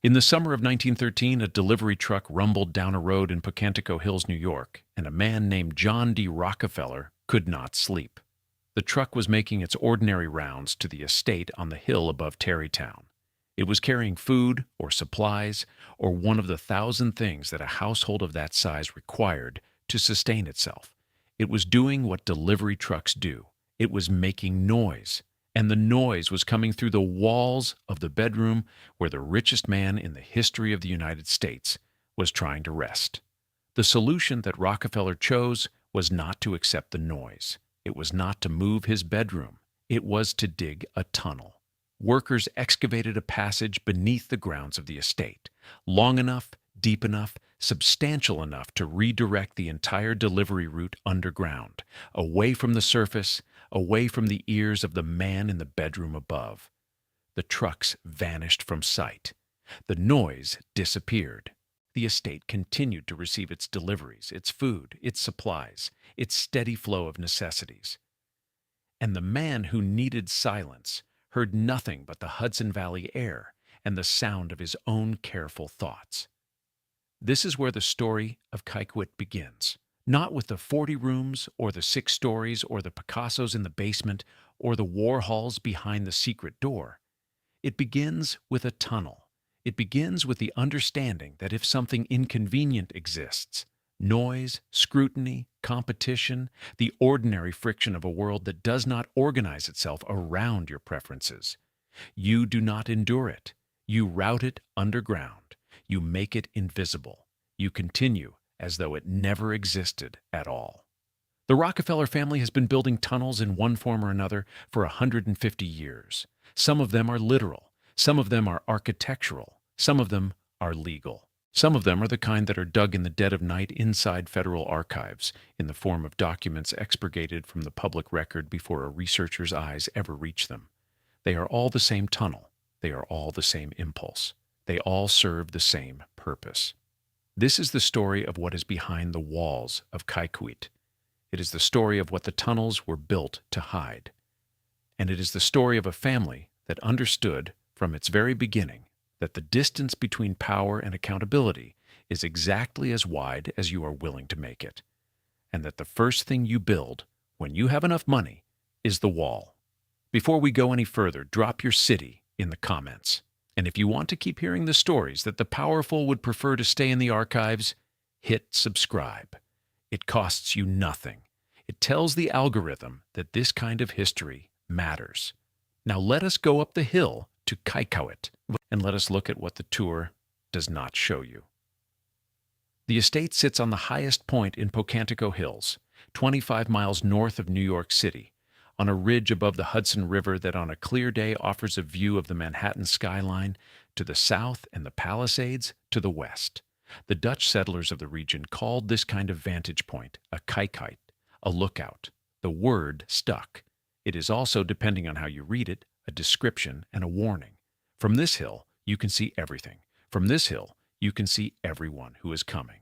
In the summer of 1913, a delivery truck rumbled down a road in Pocantico Hills, New York, and a man named John D Rockefeller could not sleep. The truck was making its ordinary rounds to the estate on the hill above Tarrytown. It was carrying food or supplies or one of the thousand things that a household of that size required to sustain itself. It was doing what delivery trucks do. It was making noise, and the noise was coming through the walls of the bedroom where the richest man in the history of the United States was trying to rest. The solution that Rockefeller chose was not to accept the noise. It was not to move his bedroom. It was to dig a tunnel. Workers excavated a passage beneath the grounds of the estate, long enough, deep enough, substantial enough to redirect the entire delivery route underground, away from the surface, away from the ears of the man in the bedroom above. The trucks vanished from sight. The noise disappeared. The estate continued to receive its deliveries, its food, its supplies, its steady flow of necessities. And the man who needed silence heard nothing but the Hudson Valley air and the sound of his own careful thoughts. This is where the story of Kykuit begins, not with the 40 rooms or the 6 stories or the Picassos in the basement or the Warhols behind the secret door. It begins with a tunnel. It begins with the understanding that if something inconvenient exists, noise, scrutiny, competition, the ordinary friction of a world that does not organize itself around your preferences, you do not endure it. You route it underground. You make it invisible. You continue as though it never existed at all. The Rockefeller family has been building tunnels in one form or another for 150 years. Some of them are literal. Some of them are architectural. Some of them are legal. Some of them are the kind that are dug in the dead of night inside federal archives in the form of documents expurgated from the public record before a researcher's eyes ever reach them. They are all the same tunnel. They are all the same impulse. They all serve the same purpose. This is the story of what is behind the walls of Kykuit. It is the story of what the tunnels were built to hide. And it is the story of a family that understood from its very beginning that the distance between power and accountability is exactly as wide as you are willing to make it, and that the first thing you build when you have enough money is the wall. Before we go any further, drop your city in the comments. And if you want to keep hearing the stories that the powerful would prefer to stay in the archives, hit subscribe. It costs you nothing. It tells the algorithm that this kind of history matters. Now let us go up the hill to Kykuit, and let us look at what the tour does not show you. The estate sits on the highest point in Pocantico Hills, 25 miles north of New York City, on a ridge above the Hudson River that on a clear day offers a view of the Manhattan skyline to the south and the Palisades to the west. The Dutch settlers of the region called this kind of vantage point a Kykuit, a lookout. The word stuck. It is also, depending on how you read it, a description and a warning. From this hill, you can see everything. From this hill, you can see everyone who is coming.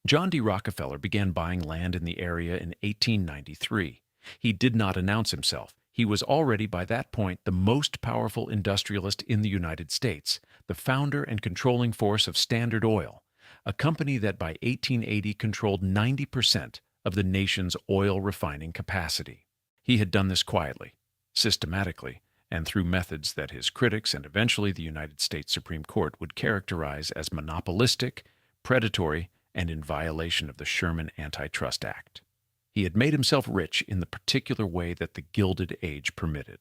John D Rockefeller began buying land in the area in 1893. He did not announce himself. He was already by that point the most powerful industrialist in the United States, the founder and controlling force of Standard Oil, a company that by 1880 controlled 90% of the nation's oil refining capacity. He had done this quietly, systematically, and through methods that his critics and eventually the United States Supreme Court would characterize as monopolistic, predatory, and in violation of the Sherman Antitrust Act. He had made himself rich in the particular way that the Gilded Age permitted,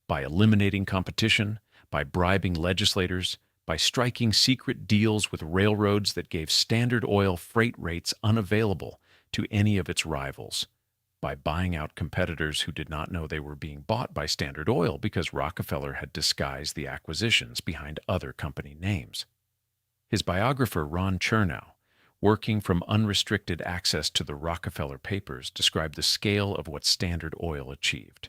by eliminating competition, by bribing legislators, by striking secret deals with railroads that gave Standard Oil freight rates unavailable to any of its rivals, by buying out competitors who did not know they were being bought by Standard Oil because Rockefeller had disguised the acquisitions behind other company names. His biographer, Ron Chernow, working from unrestricted access to the Rockefeller papers, described the scale of what Standard Oil achieved.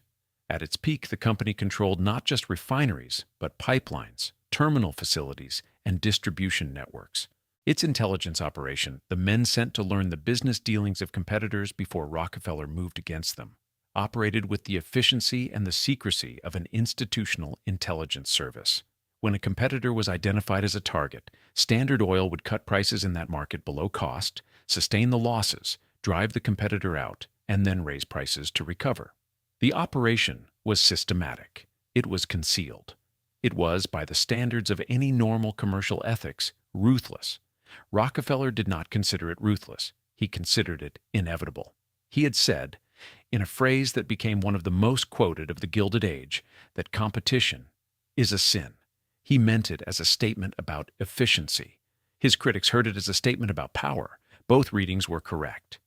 At its peak, the company controlled not just refineries, but pipelines, terminal facilities, and distribution networks. Its intelligence operation, the men sent to learn the business dealings of competitors before Rockefeller moved against them, operated with the efficiency and the secrecy of an institutional intelligence service. When a competitor was identified as a target, Standard Oil would cut prices in that market below cost, sustain the losses, drive the competitor out, and then raise prices to recover. The operation was systematic. It was concealed. It was, by the standards of any normal commercial ethics, ruthless. Rockefeller did not consider it ruthless. He considered it inevitable. He had said, in a phrase that became one of the most quoted of the Gilded Age, that competition is a sin. He meant it as a statement about efficiency. His critics heard it as a statement about power. Both readings were correct.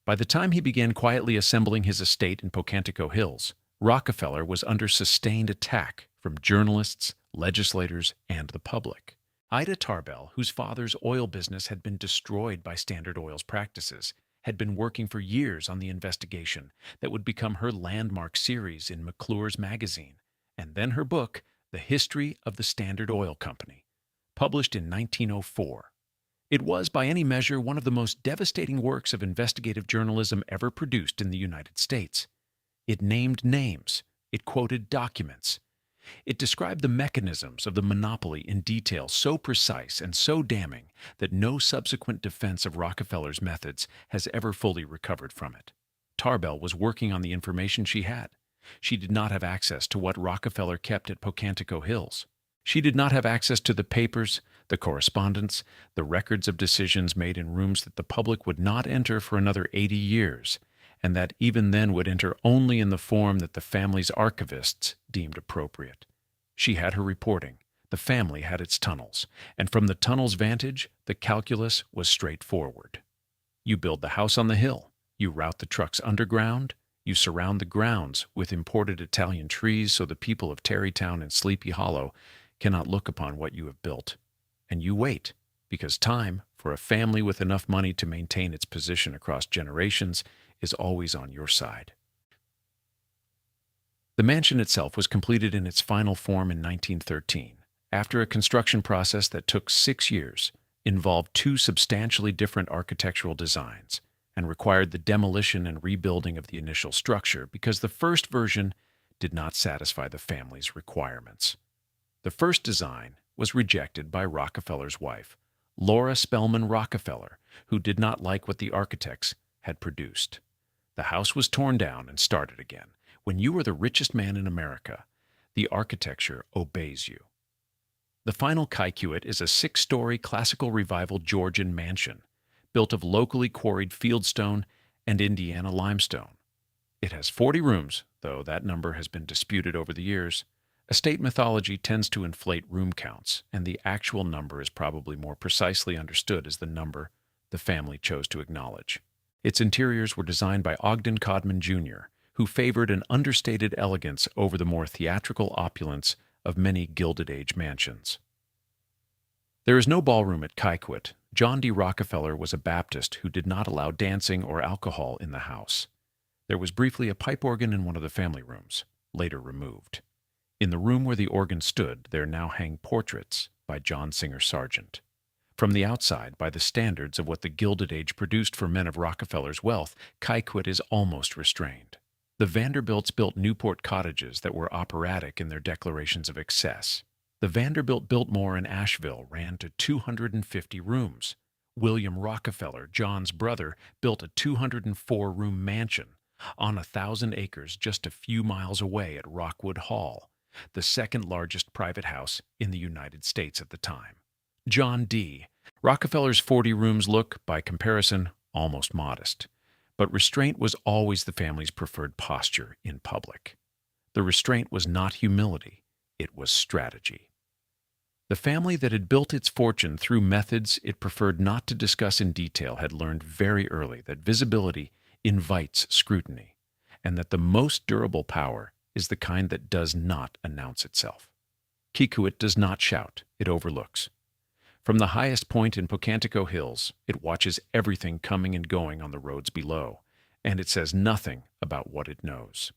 By the time he began quietly assembling his estate in Pocantico Hills, Rockefeller was under sustained attack from journalists, legislators, and the public. Ida Tarbell, whose father's oil business had been destroyed by Standard Oil's practices, had been working for years on the investigation that would become her landmark series in McClure's magazine, and then her book, The History of the Standard Oil Company, published in 1904. It was, by any measure, one of the most devastating works of investigative journalism ever produced in the United States. It named names. It quoted documents. It described the mechanisms of the monopoly in detail so precise and so damning that no subsequent defense of Rockefeller's methods has ever fully recovered from it. Tarbell was working on the information she had. She did not have access to what Rockefeller kept at Pocantico Hills. She did not have access to the papers, the correspondence, the records of decisions made in rooms that the public would not enter for another 80 years, and that even then would enter only in the form that the family's archivists deemed appropriate. She had her reporting, the family had its tunnels, and from the tunnel's vantage, the calculus was straightforward. You build the house on the hill, you route the trucks underground, you surround the grounds with imported Italian trees so the people of Tarrytown and Sleepy Hollow cannot look upon what you have built. And you wait, because time, for a family with enough money to maintain its position across generations, is always on your side. The mansion itself was completed in its final form in 1913, after a construction process that took 6 years, involved 2 substantially different architectural designs, and required the demolition and rebuilding of the initial structure because the first version did not satisfy the family's requirements. The first design was rejected by Rockefeller's wife, Laura Spellman Rockefeller, who did not like what the architects had produced. The house was torn down and started again. When you are the richest man in America, the architecture obeys you. The final Kykuit is a 6-story classical revival Georgian mansion, built of locally quarried fieldstone and Indiana limestone. It has 40 rooms, though that number has been disputed over the years. Estate mythology tends to inflate room counts, and the actual number is probably more precisely understood as the number the family chose to acknowledge. Its interiors were designed by Ogden Codman, Jr., who favored an understated elegance over the more theatrical opulence of many Gilded Age mansions. There is no ballroom at Kykuit. John D Rockefeller was a Baptist who did not allow dancing or alcohol in the house. There was briefly a pipe organ in one of the family rooms, later removed. In the room where the organ stood, there now hang portraits by John Singer Sargent. From the outside, by the standards of what the Gilded Age produced for men of Rockefeller's wealth, Kykuit is almost restrained. The Vanderbilts built Newport cottages that were operatic in their declarations of excess. The Vanderbilt Biltmore in Asheville ran to 250 rooms. William Rockefeller, John's brother, built a 204-room mansion on 1,000 acres just a few miles away at Rockwood Hall, the second largest private house in the United States at the time. John D. Rockefeller's 40 rooms look, by comparison, almost modest. But restraint was always the family's preferred posture in public. The restraint was not humility, it was strategy. The family that had built its fortune through methods it preferred not to discuss in detail had learned very early that visibility invites scrutiny, and that the most durable power is the kind that does not announce itself. Kykuit does not shout, it overlooks. From the highest point in Pocantico Hills, it watches everything coming and going on the roads below, and it says nothing about what it knows.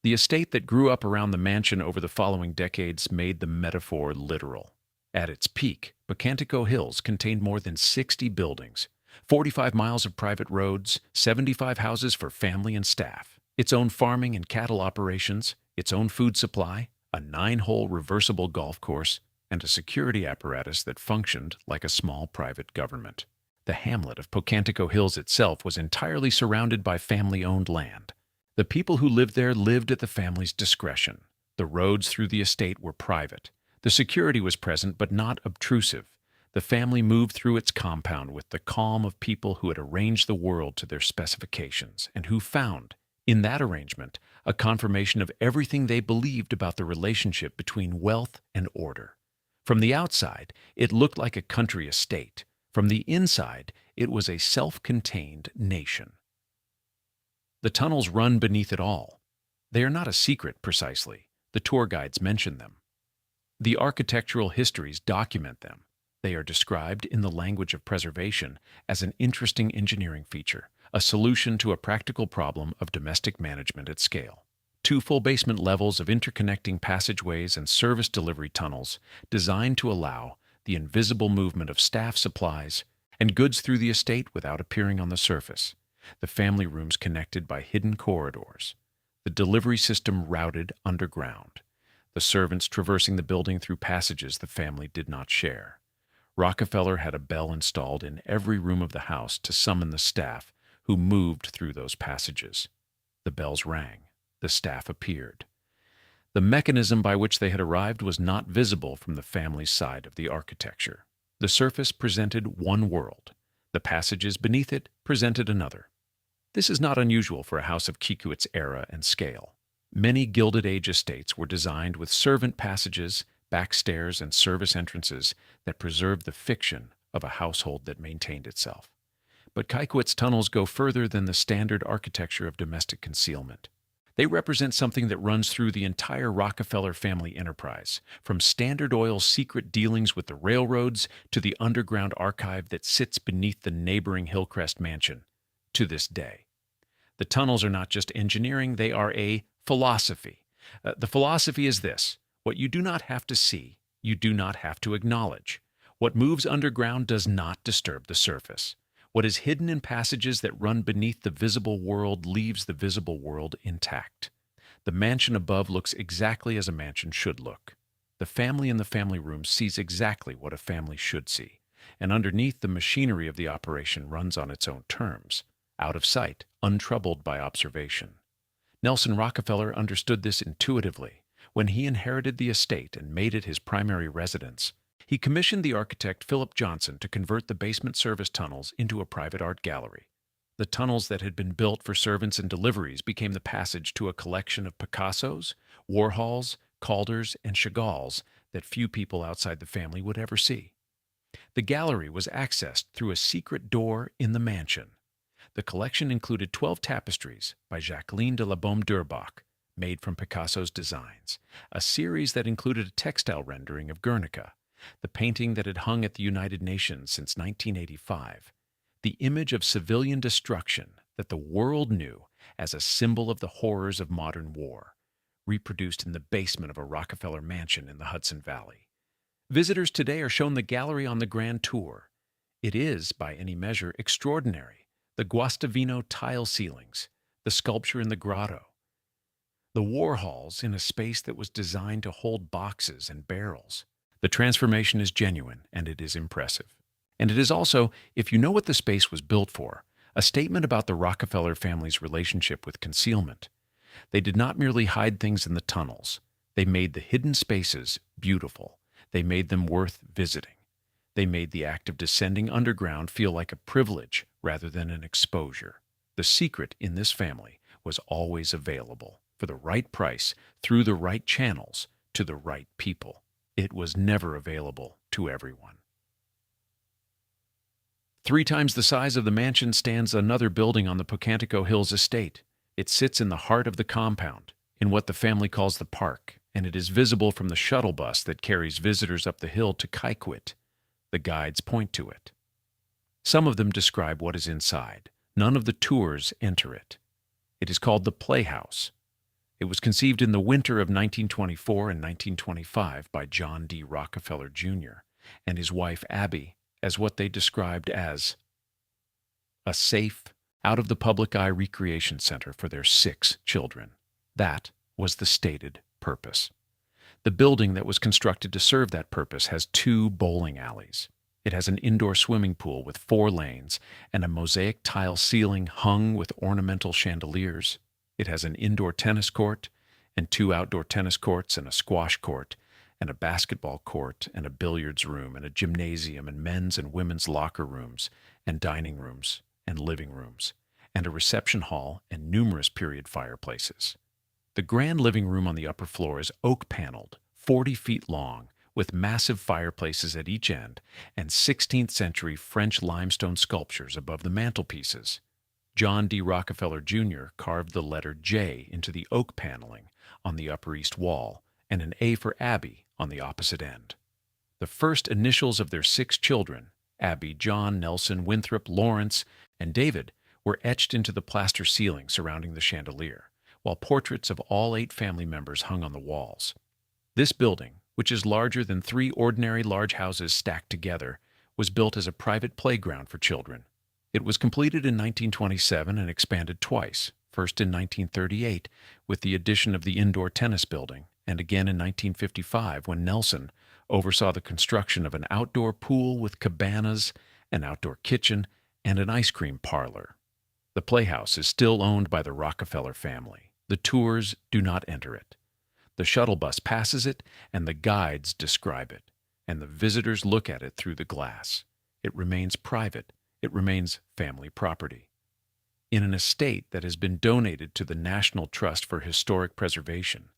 The estate that grew up around the mansion over the following decades made the metaphor literal. At its peak, Pocantico Hills contained more than 60 buildings, 45 miles of private roads, 75 houses for family and staff, its own farming and cattle operations, its own food supply, a 9-hole reversible golf course, and a security apparatus that functioned like a small private government. The hamlet of Pocantico Hills itself was entirely surrounded by family-owned land. The people who lived there lived at the family's discretion. The roads through the estate were private. The security was present but not obtrusive. The family moved through its compound with the calm of people who had arranged the world to their specifications and who found, in that arrangement, a confirmation of everything they believed about the relationship between wealth and order. From the outside, it looked like a country estate. From the inside, it was a self-contained nation. The tunnels run beneath it all. They are not a secret, precisely. The tour guides mention them. The architectural histories document them. They are described in the language of preservation as an interesting engineering feature, a solution to a practical problem of domestic management at scale. 2 full basement levels of interconnecting passageways and service delivery tunnels designed to allow the invisible movement of staff supplies and goods through the estate without appearing on the surface. The family rooms connected by hidden corridors. The delivery system routed underground. The servants traversing the building through passages the family did not share. Rockefeller had a bell installed in every room of the house to summon the staff who moved through those passages. The bells rang. The staff appeared. The mechanism by which they had arrived was not visible from the family's side of the architecture. The surface presented one world. The passages beneath it presented another. This is not unusual for a house of Kykuit's era and scale. Many Gilded Age estates were designed with servant passages, backstairs, and service entrances that preserved the fiction of a household that maintained itself. But Kykuit's tunnels go further than the standard architecture of domestic concealment. They represent something that runs through the entire Rockefeller family enterprise, from Standard Oil's secret dealings with the railroads to the underground archive that sits beneath the neighboring Hillcrest mansion to this day. The tunnels are not just engineering, they are a philosophy. The philosophy is this: what you do not have to see, you do not have to acknowledge. What moves underground does not disturb the surface. What is hidden in passages that run beneath the visible world leaves the visible world intact. The mansion above looks exactly as a mansion should look. The family in the family room sees exactly what a family should see, and underneath, the machinery of the operation runs on its own terms, out of sight, untroubled by observation. Nelson Rockefeller understood this intuitively. When he inherited the estate and made it his primary residence, he commissioned the architect Philip Johnson to convert the basement service tunnels into a private art gallery. The tunnels that had been built for servants and deliveries became the passage to a collection of Picassos, Warhols, Calders, and Chagalls that few people outside the family would ever see. The gallery was accessed through a secret door in the mansion. The collection included 12 tapestries by Jacqueline de la Baume d'Urbach, made from Picasso's designs, a series that included a textile rendering of Guernica, the painting that had hung at the United Nations since 1985, the image of civilian destruction that the world knew as a symbol of the horrors of modern war, reproduced in the basement of a Rockefeller mansion in the Hudson Valley. Visitors today are shown the gallery on the Grand Tour. It is, by any measure, extraordinary. The Guastavino tile ceilings, the sculpture in the grotto, the Warhols in a space that was designed to hold boxes and barrels. The transformation is genuine, and it is impressive. And it is also, if you know what the space was built for, a statement about the Rockefeller family's relationship with concealment. They did not merely hide things in the tunnels. They made the hidden spaces beautiful. They made them worth visiting. They made the act of descending underground feel like a privilege rather than an exposure. The secret in this family was always available, for the right price, through the right channels, to the right people. It was never available to everyone. 3 times the size of the mansion stands another building on the Pocantico Hills estate. It sits in the heart of the compound, in what the family calls the park, and it is visible from the shuttle bus that carries visitors up the hill to Kykuit. The guides point to it. Some of them describe what is inside. None of the tours enter it. It is called the Playhouse. It was conceived in the winter of 1924 and 1925 by John D Rockefeller Jr. and his wife Abby as what they described as a safe, out-of-the-public-eye recreation center for their 6 children. That was the stated purpose. The building that was constructed to serve that purpose has 2 bowling alleys. It has an indoor swimming pool with 4 lanes and a mosaic tile ceiling hung with ornamental chandeliers. It has an indoor tennis court and 2 outdoor tennis courts and a squash court and a basketball court and a billiards room and a gymnasium and men's and women's locker rooms and dining rooms and living rooms and a reception hall and numerous period fireplaces. The grand living room on the upper floor is oak-paneled, 40 feet long, with massive fireplaces at each end and 16th century French limestone sculptures above the mantelpieces. John D Rockefeller Jr. carved the letter J into the oak paneling on the upper east wall and an A for Abby on the opposite end. The first initials of their 6 children, Abby, John, Nelson, Winthrop, Lawrence, and David, were etched into the plaster ceiling surrounding the chandelier, while portraits of all 8 family members hung on the walls. This building, which is larger than 3 ordinary large houses stacked together, was built as a private playground for children. It was completed in 1927 and expanded twice, first in 1938 with the addition of the indoor tennis building, and again in 1955 when Nelson oversaw the construction of an outdoor pool with cabanas, an outdoor kitchen, and an ice cream parlor. The playhouse is still owned by the Rockefeller family. The tours do not enter it. The shuttle bus passes it, and the guides describe it, and the visitors look at it through the glass. It remains private. It remains family property. In an estate that has been donated to the National Trust for Historic Preservation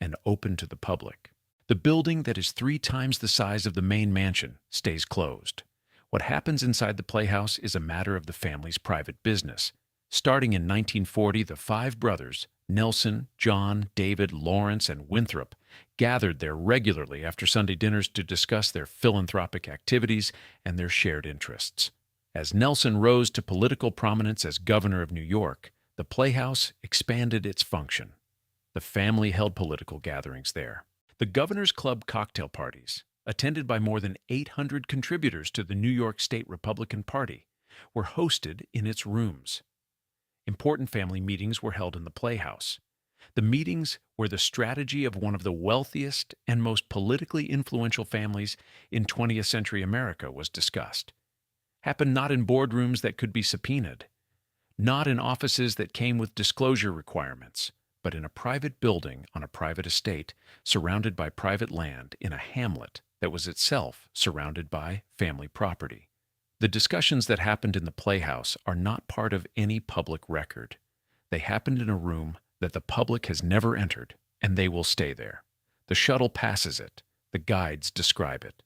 and open to the public, the building that is 3 times the size of the main mansion stays closed. What happens inside the playhouse is a matter of the family's private business. Starting in 1940, the 5 brothers, Nelson, John, David, Lawrence, and Winthrop, gathered there regularly after Sunday dinners to discuss their philanthropic activities and their shared interests. As Nelson rose to political prominence as governor of New York, the playhouse expanded its function. The family held political gatherings there. The Governor's Club cocktail parties, attended by more than 800 contributors to the New York State Republican Party, were hosted in its rooms. Important family meetings were held in the playhouse. The meetings where the strategy of one of the wealthiest and most politically influential families in 20th century America was discussed. Happened not in boardrooms that could be subpoenaed, not in offices that came with disclosure requirements, but in a private building on a private estate surrounded by private land in a hamlet that was itself surrounded by family property. The discussions that happened in the playhouse are not part of any public record. They happened in a room that the public has never entered, and they will stay there. The shuttle passes it. The guides describe it.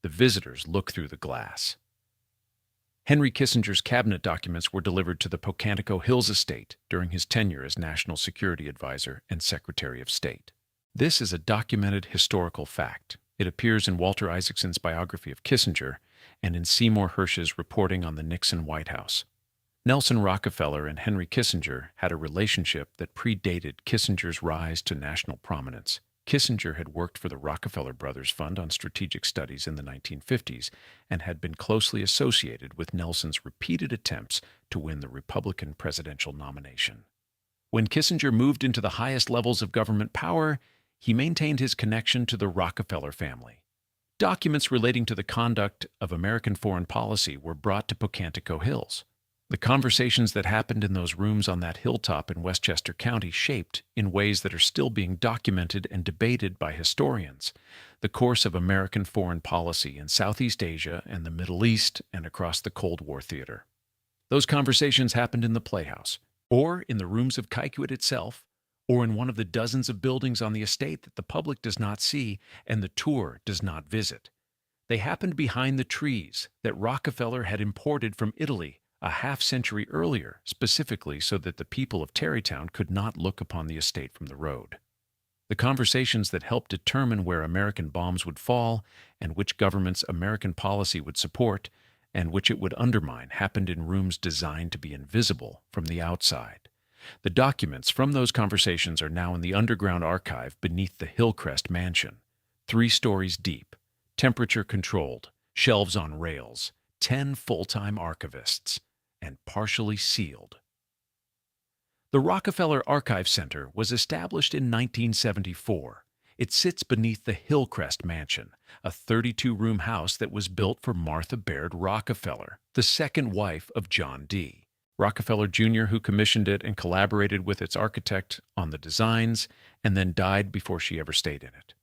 The visitors look through the glass. Henry Kissinger's cabinet documents were delivered to the Pocantico Hills estate during his tenure as National Security Advisor and Secretary of State. This is a documented historical fact. It appears in Walter Isaacson's biography of Kissinger and in Seymour Hersh's reporting on the Nixon White House. Nelson Rockefeller and Henry Kissinger had a relationship that predated Kissinger's rise to national prominence. Kissinger had worked for the Rockefeller Brothers Fund on strategic studies in the 1950s and had been closely associated with Nelson's repeated attempts to win the Republican presidential nomination. When Kissinger moved into the highest levels of government power, he maintained his connection to the Rockefeller family. Documents relating to the conduct of American foreign policy were brought to Pocantico Hills. The conversations that happened in those rooms on that hilltop in Westchester County shaped, in ways that are still being documented and debated by historians, the course of American foreign policy in Southeast Asia and the Middle East and across the Cold War theater. Those conversations happened in the playhouse, or in the rooms of Kykuit itself, or in one of the dozens of buildings on the estate that the public does not see and the tour does not visit. They happened behind the trees that Rockefeller had imported from Italy a half-century earlier, specifically so that the people of Tarrytown could not look upon the estate from the road. The conversations that helped determine where American bombs would fall and which government's American policy would support and which it would undermine happened in rooms designed to be invisible from the outside. The documents from those conversations are now in the underground archive beneath the Hillcrest Mansion, 3 stories deep, temperature-controlled, shelves on rails, 10 full-time archivists, and partially sealed. The Rockefeller Archive Center was established in 1974. It sits beneath the Hillcrest Mansion, a 32-room house that was built for Martha Baird Rockefeller, the second wife of John D. Rockefeller Jr., who commissioned it and collaborated with its architect on the designs, and then died before she ever stayed in it.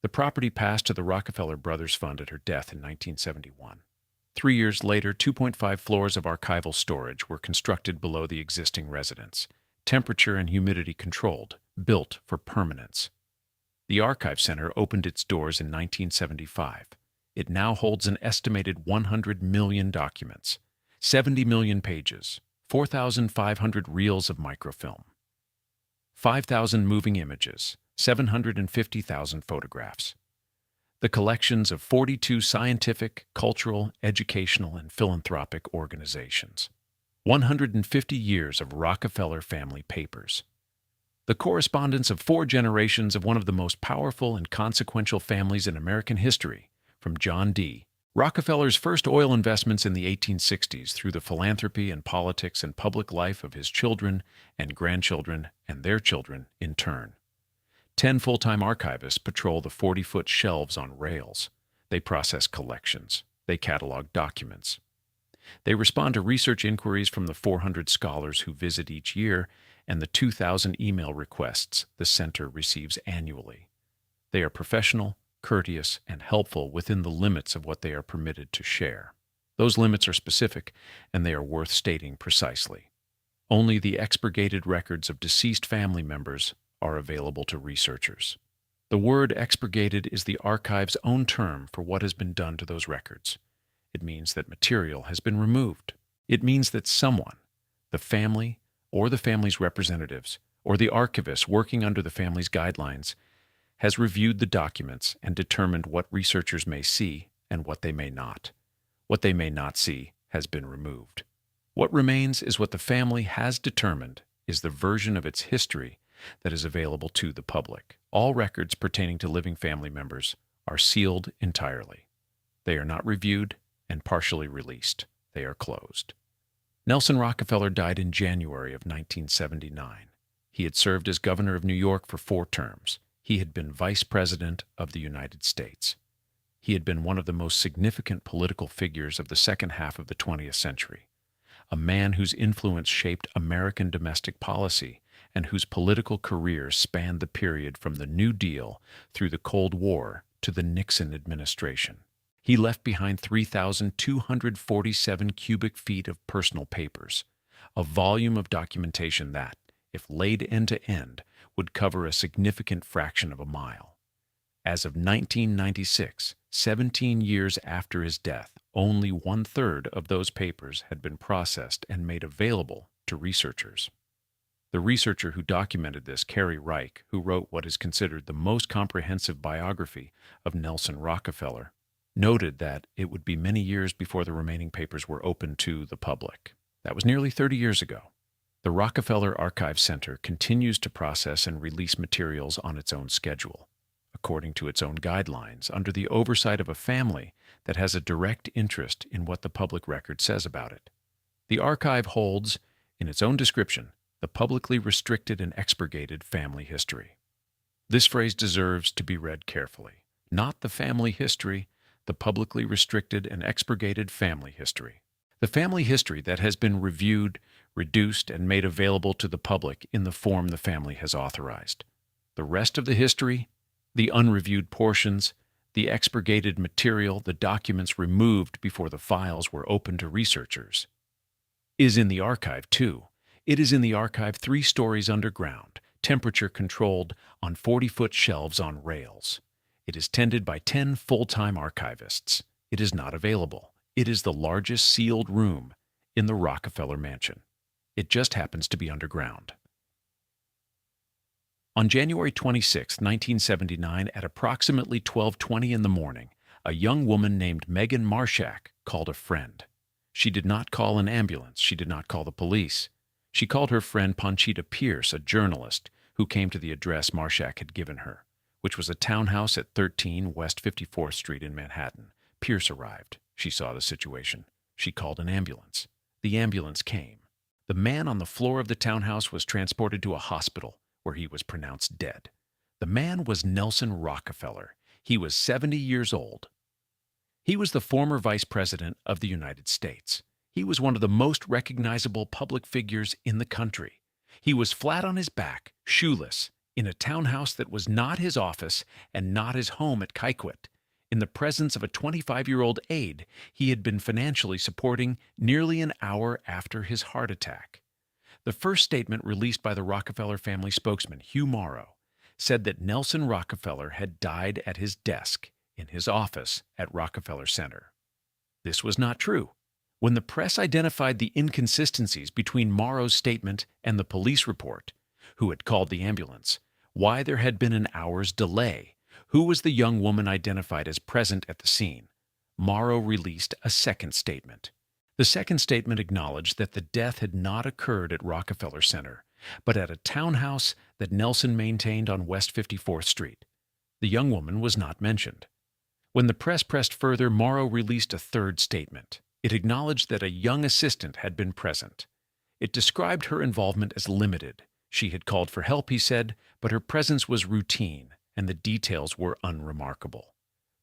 The property passed to the Rockefeller Brothers Fund at her death in 1971. 3 years later, 2.5 floors of archival storage were constructed below the existing residence, temperature and humidity controlled, built for permanence. The Archive Center opened its doors in 1975. It now holds an estimated 100 million documents, 70 million pages, 4,500 reels of microfilm, 5,000 moving images, 750,000 photographs. The collections of 42 scientific, cultural, educational, and philanthropic organizations. 150 years of Rockefeller family papers. The correspondence of 4 generations of one of the most powerful and consequential families in American history, from John D. Rockefeller's first oil investments in the 1860s through the philanthropy and politics and public life of his children and grandchildren and their children in turn. 10 full-time archivists patrol the 40-foot shelves on rails. They process collections. They catalog documents. They respond to research inquiries from the 400 scholars who visit each year and the 2,000 email requests the center receives annually. They are professional, courteous, and helpful within the limits of what they are permitted to share. Those limits are specific, and they are worth stating precisely. Only the expurgated records of deceased family members are available to researchers. The word expurgated is the archive's own term for what has been done to those records. It means that material has been removed. It means that someone, the family or the family's representatives, or the archivist working under the family's guidelines, has reviewed the documents and determined what researchers may see and what they may not. What they may not see has been removed. What remains is what the family has determined is the version of its history that is available to the public. All records pertaining to living family members are sealed entirely. They are not reviewed and partially released. They are closed. Nelson Rockefeller died in January of 1979. He had served as governor of New York for 4 terms. He had been vice president of the United States. He had been one of the most significant political figures of the second half of the 20th century, a man whose influence shaped American domestic policy and whose political career spanned the period from the New Deal through the Cold War to the Nixon administration. He left behind 3,247 cubic feet of personal papers, a volume of documentation that, if laid end to end, would cover a significant fraction of a mile. As of 1996, 17 years after his death, only 1/3 of those papers had been processed and made available to researchers. The researcher who documented this, Carrie Reich, who wrote what is considered the most comprehensive biography of Nelson Rockefeller, noted that it would be many years before the remaining papers were open to the public. That was nearly 30 years ago. The Rockefeller Archive Center continues to process and release materials on its own schedule, according to its own guidelines, under the oversight of a family that has a direct interest in what the public record says about it. The archive holds, in its own description, the publicly restricted and expurgated family history. This phrase deserves to be read carefully. Not the family history, the publicly restricted and expurgated family history. The family history that has been reviewed, reduced, and made available to the public in the form the family has authorized. The rest of the history, the unreviewed portions, the expurgated material, the documents removed before the files were open to researchers, is in the archive too. It is in the archive 3 stories underground, temperature-controlled, on 40-foot shelves on rails. It is tended by 10 full-time archivists. It is not available. It is the largest sealed room in the Rockefeller Mansion. It just happens to be underground. On January 26, 1979, at approximately 12:20 in the morning, a young woman named Megan Marshak called a friend. She did not call an ambulance. She did not call the police. She called her friend Pocantico Pierce, a journalist, who came to the address Marshak had given her, which was a townhouse at 13 West 54th Street in Manhattan. Pierce arrived. She saw the situation. She called an ambulance. The ambulance came. The man on the floor of the townhouse was transported to a hospital, where he was pronounced dead. The man was Nelson Rockefeller. He was 70 years old. He was the former Vice President of the United States. He was one of the most recognizable public figures in the country. He was flat on his back, shoeless, in a townhouse that was not his office and not his home at Kykuit. In the presence of a 25-year-old aide he had been financially supporting nearly an hour after his heart attack. The first statement released by the Rockefeller family spokesman, Hugh Morrow, said that Nelson Rockefeller had died at his desk in his office at Rockefeller Center. This was not true. When the press identified the inconsistencies between Morrow's statement and the police report, who had called the ambulance, why there had been an hour's delay, who was the young woman identified as present at the scene, Morrow released a second statement. The second statement acknowledged that the death had not occurred at Rockefeller Center, but at a townhouse that Nelson maintained on West 54th Street. The young woman was not mentioned. When the press pressed further, Morrow released a third statement. It acknowledged that a young assistant had been present. It described her involvement as limited. She had called for help, he said, but her presence was routine, and the details were unremarkable.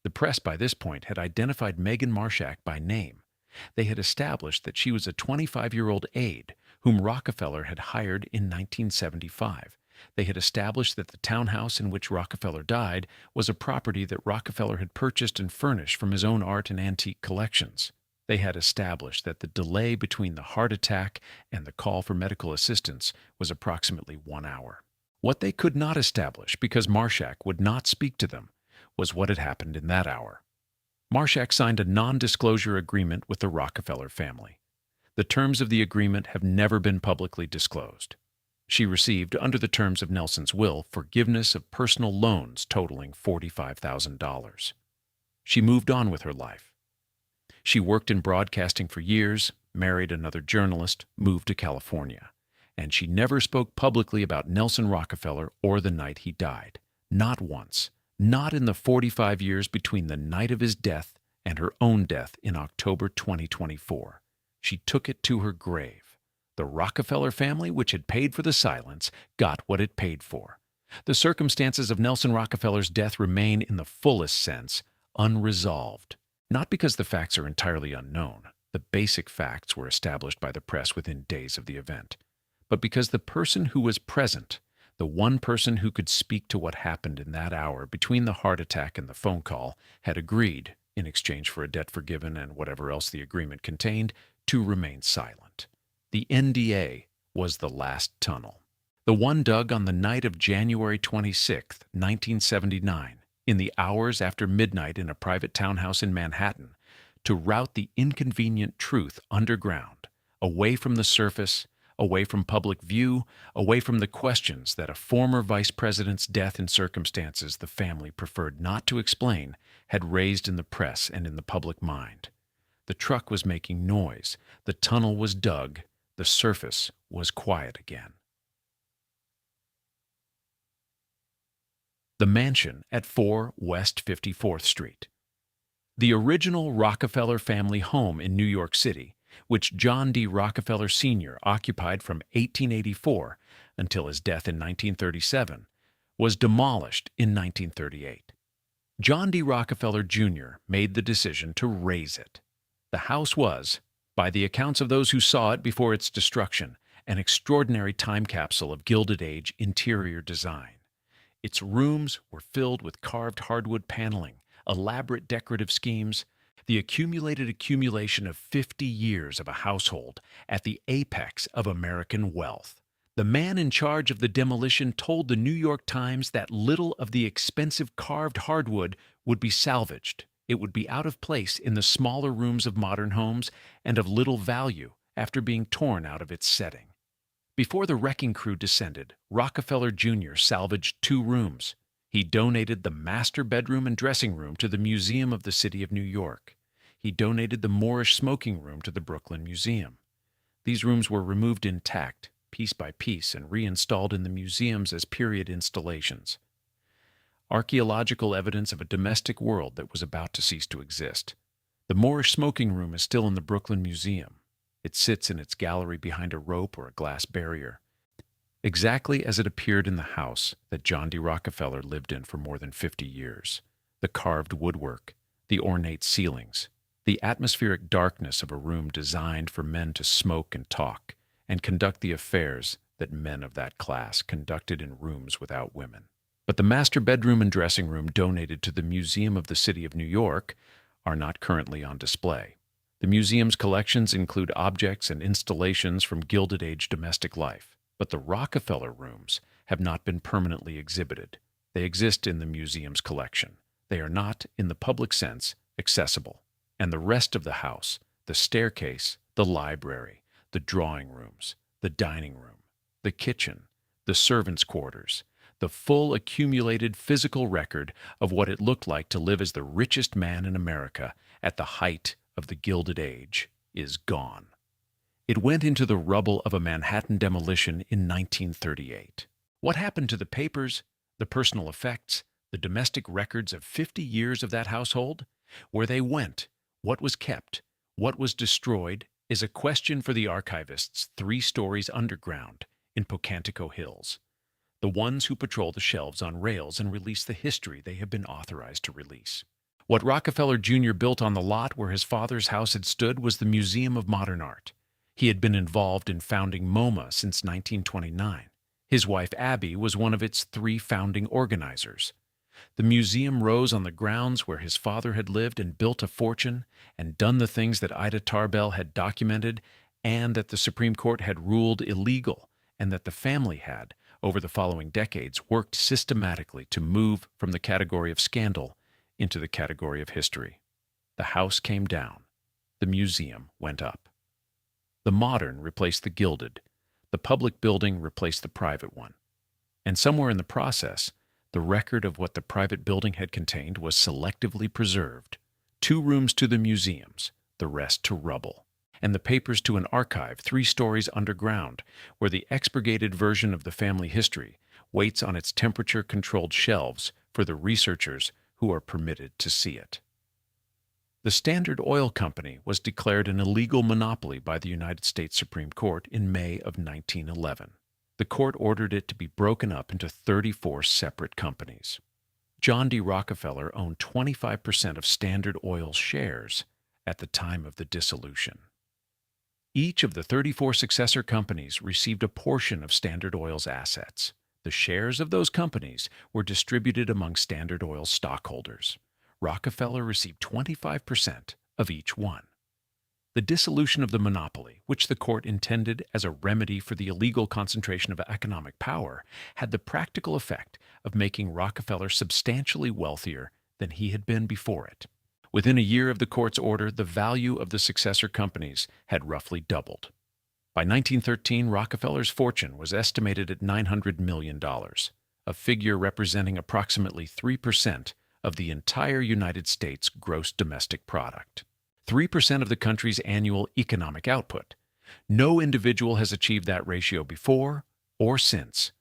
The press by this point had identified Megan Marshak by name. They had established that she was a 25-year-old aide whom Rockefeller had hired in 1975. They had established that the townhouse in which Rockefeller died was a property that Rockefeller had purchased and furnished from his own art and antique collections. They had established that the delay between the heart attack and the call for medical assistance was approximately 1 hour. What they could not establish, because Marshak would not speak to them, was what had happened in that hour. Marshak signed a non-disclosure agreement with the Rockefeller family. The terms of the agreement have never been publicly disclosed. She received, under the terms of Nelson's will, forgiveness of personal loans totaling $45,000. She moved on with her life. She worked in broadcasting for years, married another journalist, moved to California, and she never spoke publicly about Nelson Rockefeller or the night he died. Not once. Not in the 45 years between the night of his death and her own death in October 2024. She took it to her grave. The Rockefeller family, which had paid for the silence, got what it paid for. The circumstances of Nelson Rockefeller's death remain, in the fullest sense, unresolved. Not because the facts are entirely unknown. The basic facts were established by the press within days of the event. But because the person who was present, the one person who could speak to what happened in that hour between the heart attack and the phone call, had agreed, in exchange for a debt forgiven and whatever else the agreement contained, to remain silent. The NDA was the last tunnel. The one dug on the night of January 26, 1979, in the hours after midnight in a private townhouse in Manhattan, to route the inconvenient truth underground, away from the surface, away from public view, away from the questions that a former vice president's death in circumstances the family preferred not to explain had raised in the press and in the public mind. The truck was making noise, the tunnel was dug, the surface was quiet again. The mansion at 4 West 54th Street. The original Rockefeller family home in New York City, which John D Rockefeller Sr. occupied from 1884 until his death in 1937, was demolished in 1938. John D Rockefeller Jr. made the decision to raze it. The house was, by the accounts of those who saw it before its destruction, an extraordinary time capsule of Gilded Age interior design. Its rooms were filled with carved hardwood paneling, elaborate decorative schemes, the accumulation of 50 years of a household at the apex of American wealth. The man in charge of the demolition told the New York Times that little of the expensive carved hardwood would be salvaged. It would be out of place in the smaller rooms of modern homes and of little value after being torn out of its setting. Before the wrecking crew descended, Rockefeller Jr. salvaged 2 rooms. He donated the master bedroom and dressing room to the Museum of the City of New York. He donated the Moorish smoking room to the Brooklyn Museum. These rooms were removed intact, piece by piece, and reinstalled in the museums as period installations. Archaeological evidence of a domestic world that was about to cease to exist. The Moorish smoking room is still in the Brooklyn Museum. It sits in its gallery behind a rope or a glass barrier. exactly as it appeared in the house that John D Rockefeller lived in for more than 50 years. The carved woodwork, the ornate ceilings, the atmospheric darkness of a room designed for men to smoke and talk and conduct the affairs that men of that class conducted in rooms without women. But the master bedroom and dressing room donated to the Museum of the City of New York are not currently on display. The museum's collections include objects and installations from Gilded Age domestic life, but the Rockefeller rooms have not been permanently exhibited. They exist in the museum's collection. They are not, in the public sense, accessible. And the rest of the house, the staircase, the library, the drawing rooms, the dining room, the kitchen, the servants' quarters, the full accumulated physical record of what it looked like to live as the richest man in America at the height of the Gilded Age, is gone. It went into the rubble of a Manhattan demolition in 1938. What happened to the papers, the personal effects, the domestic records of 50 years of that household? Where they went, what was kept, what was destroyed, is a question for the archivists 3 stories underground in Pocantico Hills, the ones who patrol the shelves on rails and release the history they have been authorized to release. What Rockefeller Jr. built on the lot where his father's house had stood was the Museum of Modern Art. He had been involved in founding MoMA since 1929. His wife Abby was one of its 3 founding organizers. The museum rose on the grounds where his father had lived and built a fortune and done the things that Ida Tarbell had documented and that the Supreme Court had ruled illegal, and that the family had, over the following decades, worked systematically to move from the category of scandal into the category of history. The house came down. The museum went up. The modern replaced the gilded. The public building replaced the private one. And somewhere in the process, the record of what the private building had contained was selectively preserved. 2 rooms to the museums, the rest to rubble, and the papers to an archive 3 stories underground, where the expurgated version of the family history waits on its temperature-controlled shelves for the researchers who are permitted to see it. The Standard Oil Company was declared an illegal monopoly by the United States Supreme Court in May of 1911. The court ordered it to be broken up into 34 separate companies. John D. Rockefeller owned 25% of Standard Oil's shares at the time of the dissolution. Each of the 34 successor companies received a portion of Standard Oil's assets. The shares of those companies were distributed among Standard Oil's stockholders. Rockefeller received 25% of each one. The dissolution of the monopoly, which the court intended as a remedy for the illegal concentration of economic power, had the practical effect of making Rockefeller substantially wealthier than he had been before it. Within a year of the court's order, the value of the successor companies had roughly doubled. By 1913, Rockefeller's fortune was estimated at $900 million, a figure representing approximately 3% of the entire United States gross domestic product. 3% of the country's annual economic output. No individual has achieved that ratio before or since.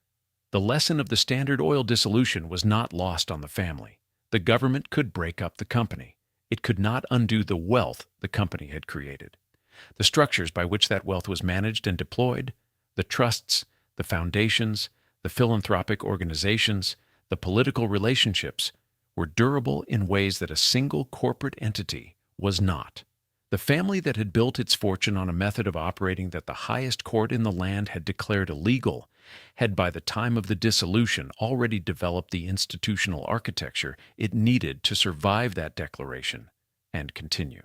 The lesson of the Standard Oil dissolution was not lost on the family. The government could break up the company. It could not undo the wealth the company had created. The structures by which that wealth was managed and deployed, the trusts, the foundations, the philanthropic organizations, the political relationships, were durable in ways that a single corporate entity was not. The family that had built its fortune on a method of operating that the highest court in the land had declared illegal had by the time of the dissolution already developed the institutional architecture it needed to survive that declaration and continue.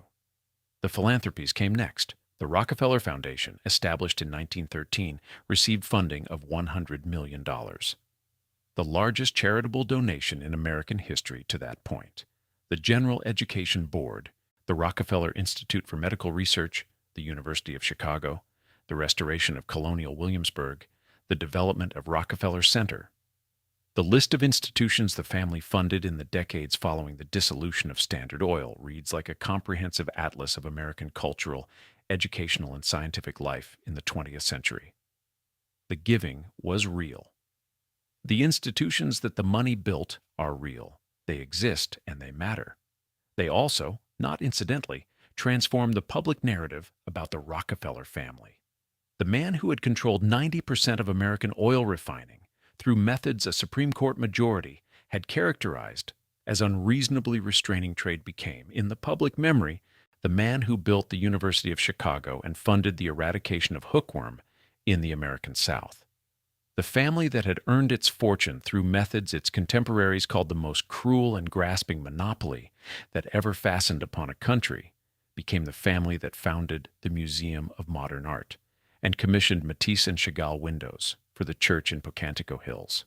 The philanthropies came next. The Rockefeller Foundation, established in 1913, received funding of $100 million, the largest charitable donation in American history to that point. The General Education Board, the Rockefeller Institute for Medical Research, the University of Chicago, the restoration of Colonial Williamsburg, the development of Rockefeller Center. The list of institutions the family funded in the decades following the dissolution of Standard Oil reads like a comprehensive atlas of American cultural, educational, and scientific life in the 20th century. The giving was real. The institutions that the money built are real. They exist and they matter. They also, not incidentally, transform the public narrative about the Rockefeller family. The man who had controlled 90% of American oil refining through methods a Supreme Court majority had characterized as unreasonably restraining trade became, in the public memory, the man who built the University of Chicago and funded the eradication of hookworm in the American South. The family that had earned its fortune through methods its contemporaries called the most cruel and grasping monopoly that ever fastened upon a country became the family that founded the Museum of Modern Art and commissioned Matisse and Chagall windows for the church in Pocantico Hills,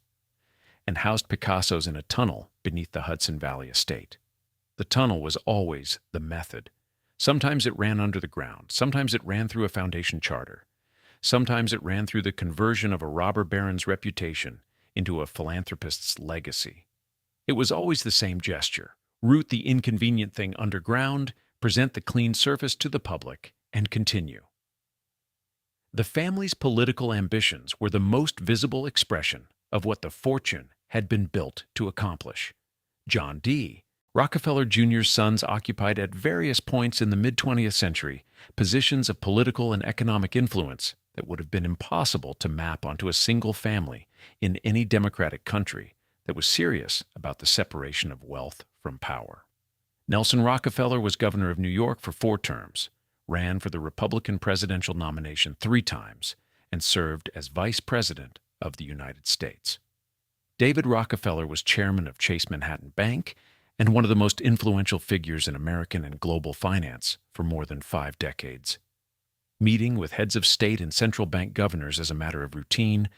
and housed Picassos in a tunnel beneath the Hudson Valley estate. The tunnel was always the method. Sometimes it ran under the ground, sometimes it ran through a foundation charter, sometimes it ran through the conversion of a robber baron's reputation into a philanthropist's legacy. It was always the same gesture: root the inconvenient thing underground, present the clean surface to the public, and continue. The family's political ambitions were the most visible expression of what the fortune had been built to accomplish. John D. Rockefeller Jr.'s sons occupied at various points in the mid-20th century positions of political and economic influence that would have been impossible to map onto a single family in any democratic country that was serious about the separation of wealth from power. Nelson Rockefeller was governor of New York for 4 terms, ran for the Republican presidential nomination 3 times, and served as Vice President of the United States. David Rockefeller was chairman of Chase Manhattan Bank and one of the most influential figures in American and global finance for more than 5 decades. Meeting with heads of state and central bank governors as a matter of routine,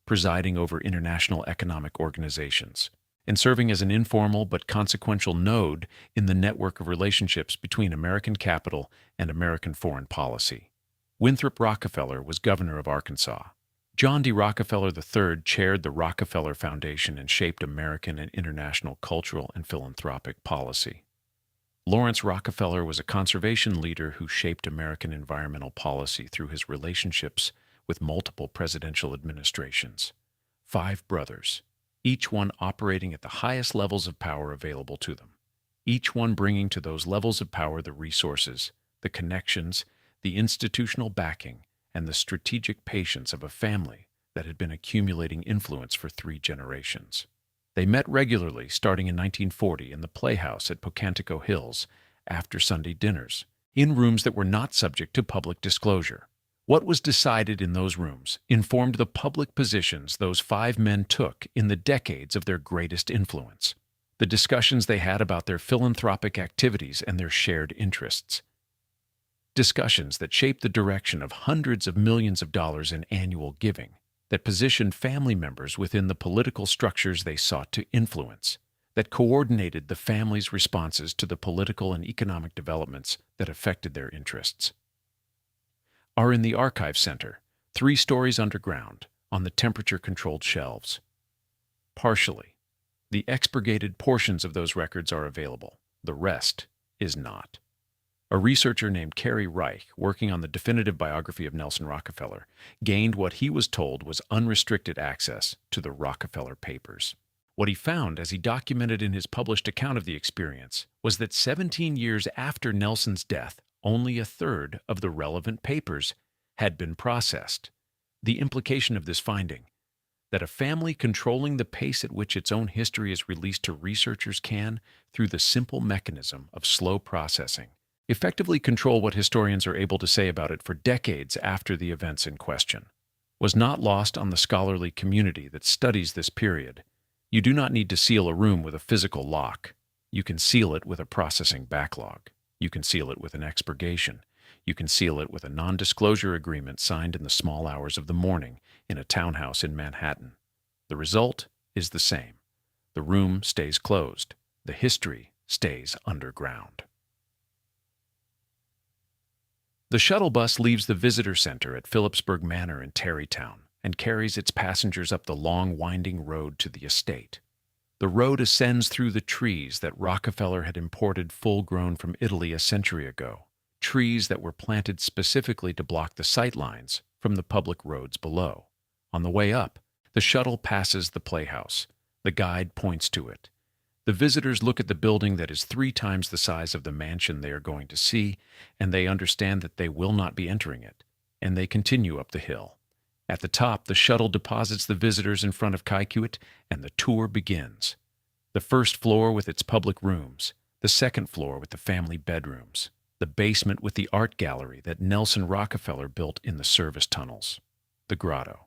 presiding over international economic organizations, and serving as an informal but consequential node in the network of relationships between American capital and American foreign policy. Winthrop Rockefeller was governor of Arkansas. John D Rockefeller III chaired the Rockefeller Foundation and shaped American and international cultural and philanthropic policy. Lawrence Rockefeller was a conservation leader who shaped American environmental policy through his relationships with multiple presidential administrations. 5 brothers, each one operating at the highest levels of power available to them, each one bringing to those levels of power the resources, the connections, the institutional backing, and the strategic patience of a family that had been accumulating influence for 3 generations. They met regularly starting in 1940 in the Playhouse at Pocantico Hills after Sunday dinners, in rooms that were not subject to public disclosure. What was decided in those rooms informed the public positions those 5 men took in the decades of their greatest influence, the discussions they had about their philanthropic activities and their shared interests. Discussions that shaped the direction of hundreds of millions of dollars in annual giving, that positioned family members within the political structures they sought to influence, that coordinated the family's responses to the political and economic developments that affected their interests, are in the Archive Center, 3 stories underground, on the temperature-controlled shelves. Partially, the expurgated portions of those records are available. The rest is not. A researcher named Carey Reich, working on the definitive biography of Nelson Rockefeller, gained what he was told was unrestricted access to the Rockefeller papers. What he found, as he documented in his published account of the experience, was that 17 years after Nelson's death, only 1/3 of the relevant papers had been processed. The implication of this finding, that a family controlling the pace at which its own history is released to researchers can, through the simple mechanism of slow processing, effectively control what historians are able to say about it for decades after the events in question, was not lost on the scholarly community that studies this period. You do not need to seal a room with a physical lock. You can seal it with a processing backlog. You can seal it with an expurgation. You can seal it with a non-disclosure agreement signed in the small hours of the morning in a townhouse in Manhattan. The result is the same. The room stays closed. The history stays underground. The shuttle bus leaves the visitor center at Phillipsburg Manor in Tarrytown and carries its passengers up the long, winding road to the estate. The road ascends through the trees that Rockefeller had imported full-grown from Italy a century ago, trees that were planted specifically to block the sight lines from the public roads below. On the way up, the shuttle passes the playhouse. The guide points to it. The visitors look at the building that is 3 times the size of the mansion they are going to see, and they understand that they will not be entering it, and they continue up the hill. At the top, the shuttle deposits the visitors in front of Kykuit, and the tour begins. The first floor with its public rooms, the second floor with the family bedrooms, the basement with the art gallery that Nelson Rockefeller built in the service tunnels, the grotto,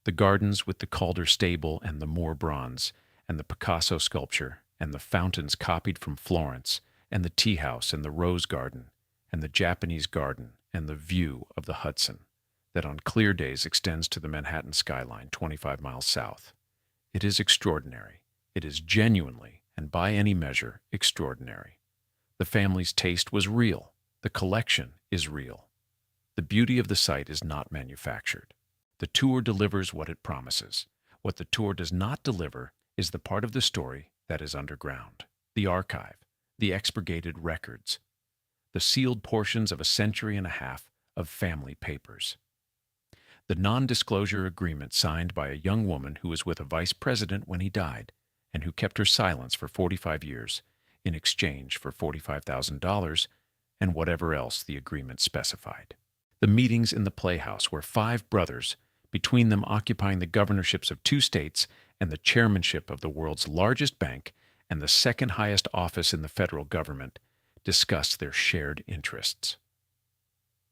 the gardens with the Calder stable and the Moore bronze, and the Picasso sculpture, and the fountains copied from Florence, and the tea house and the rose garden, and the Japanese garden, and the view of the Hudson, that on clear days extends to the Manhattan skyline 25 miles south. It is extraordinary. It is genuinely, and by any measure, extraordinary. The family's taste was real. The collection is real. The beauty of the site is not manufactured. The tour delivers what it promises. What the tour does not deliver is the part of the story that is underground, the archive, the expurgated records, the sealed portions of a century and a half of family papers. The non-disclosure agreement signed by a young woman who was with a vice president when he died and who kept her silence for 45 years in exchange for $45,000 and whatever else the agreement specified. The meetings in the playhouse where 5 brothers, between them occupying the governorships of 2 states and the chairmanship of the world's largest bank and the second highest office in the federal government, discussed their shared interests.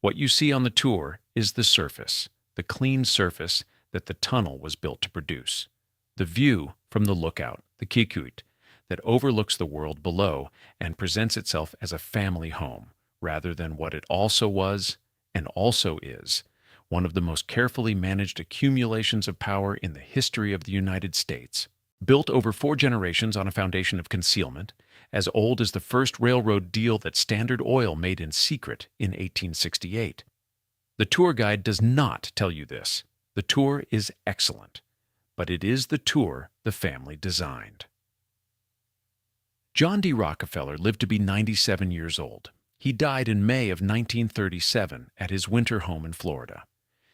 What you see on the tour is the surface, the clean surface that the tunnel was built to produce. The view from the lookout, the Kykuit, that overlooks the world below and presents itself as a family home, rather than what it also was and also is, one of the most carefully managed accumulations of power in the history of the United States. Built over 4 generations on a foundation of concealment, as old as the first railroad deal that Standard Oil made in secret in 1868. The tour guide does not tell you this. The tour is excellent, but it is the tour the family designed. John D Rockefeller lived to be 97 years old. He died in May of 1937 at his winter home in Florida.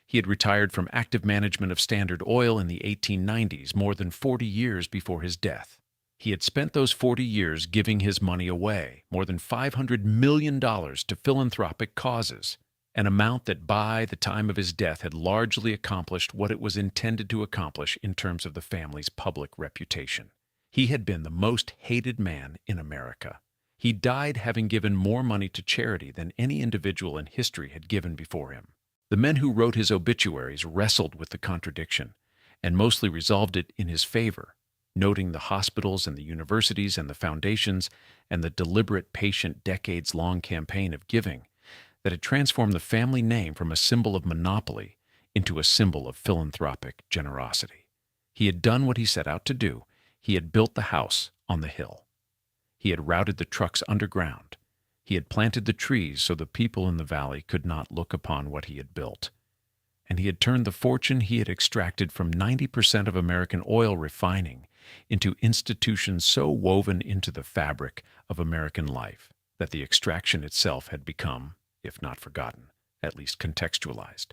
He had retired from active management of Standard Oil in the 1890s, more than 40 years before his death. He had spent those 40 years giving his money away, more than $500 million to philanthropic causes, an amount that by the time of his death had largely accomplished what it was intended to accomplish in terms of the family's public reputation. He had been the most hated man in America. He died having given more money to charity than any individual in history had given before him. The men who wrote his obituaries wrestled with the contradiction, and mostly resolved it in his favor, noting the hospitals and the universities and the foundations and the deliberate, patient, decades-long campaign of giving that had transformed the family name from a symbol of monopoly into a symbol of philanthropic generosity. He had done what he set out to do. He had built the house on the hill. He had routed the trucks underground. He had planted the trees so the people in the valley could not look upon what he had built. And he had turned the fortune he had extracted from 90% of American oil refining into institutions so woven into the fabric of American life that the extraction itself had become, if not forgotten, at least contextualized.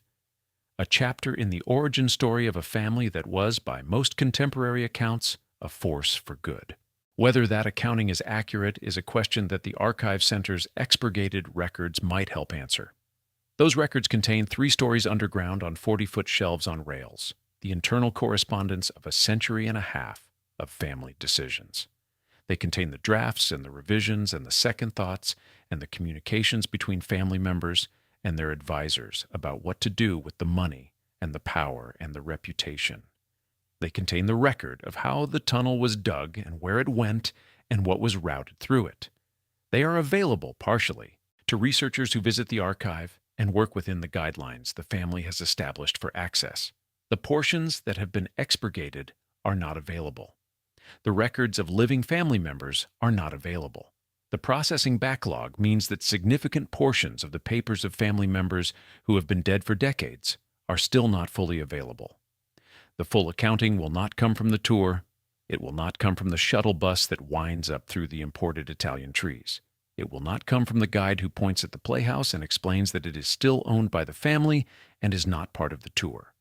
A chapter in the origin story of a family that was, by most contemporary accounts, a force for good. Whether that accounting is accurate is a question that the Archive Center's expurgated records might help answer. Those records contain 3 stories underground on 40-foot shelves on rails, the internal correspondence of a century and a half of family decisions. They contain the drafts and the revisions and the second thoughts and the communications between family members and their advisors about what to do with the money and the power and the reputation. They contain the record of how the tunnel was dug and where it went and what was routed through it. They are available partially to researchers who visit the archive and work within the guidelines the family has established for access. The portions that have been expurgated are not available. The records of living family members are not available. The processing backlog means that significant portions of the papers of family members who have been dead for decades are still not fully available. The full accounting will not come from the tour. It will not come from the shuttle bus that winds up through the imported Italian trees. It will not come from the guide who points at the playhouse and explains that it is still owned by the family and is not part of the tour.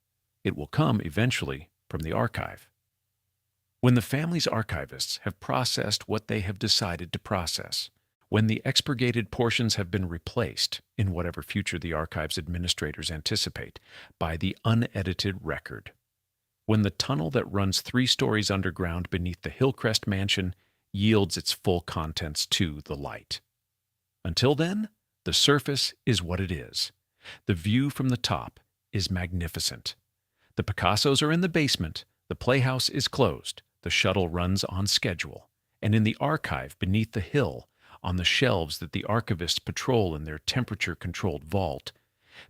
It will come, eventually, from the archive. When the family's archivists have processed what they have decided to process, When the expurgated portions have been replaced, in whatever future the archive's administrators anticipate, by the unedited record. When the tunnel that runs 3 stories underground beneath the Hillcrest Mansion yields its full contents to the light. Until then, the surface is what it is. The view from the top is magnificent. The Picassos are in the basement, the playhouse is closed, the shuttle runs on schedule, and in the archive beneath the hill, on the shelves that the archivists patrol in their temperature-controlled vault,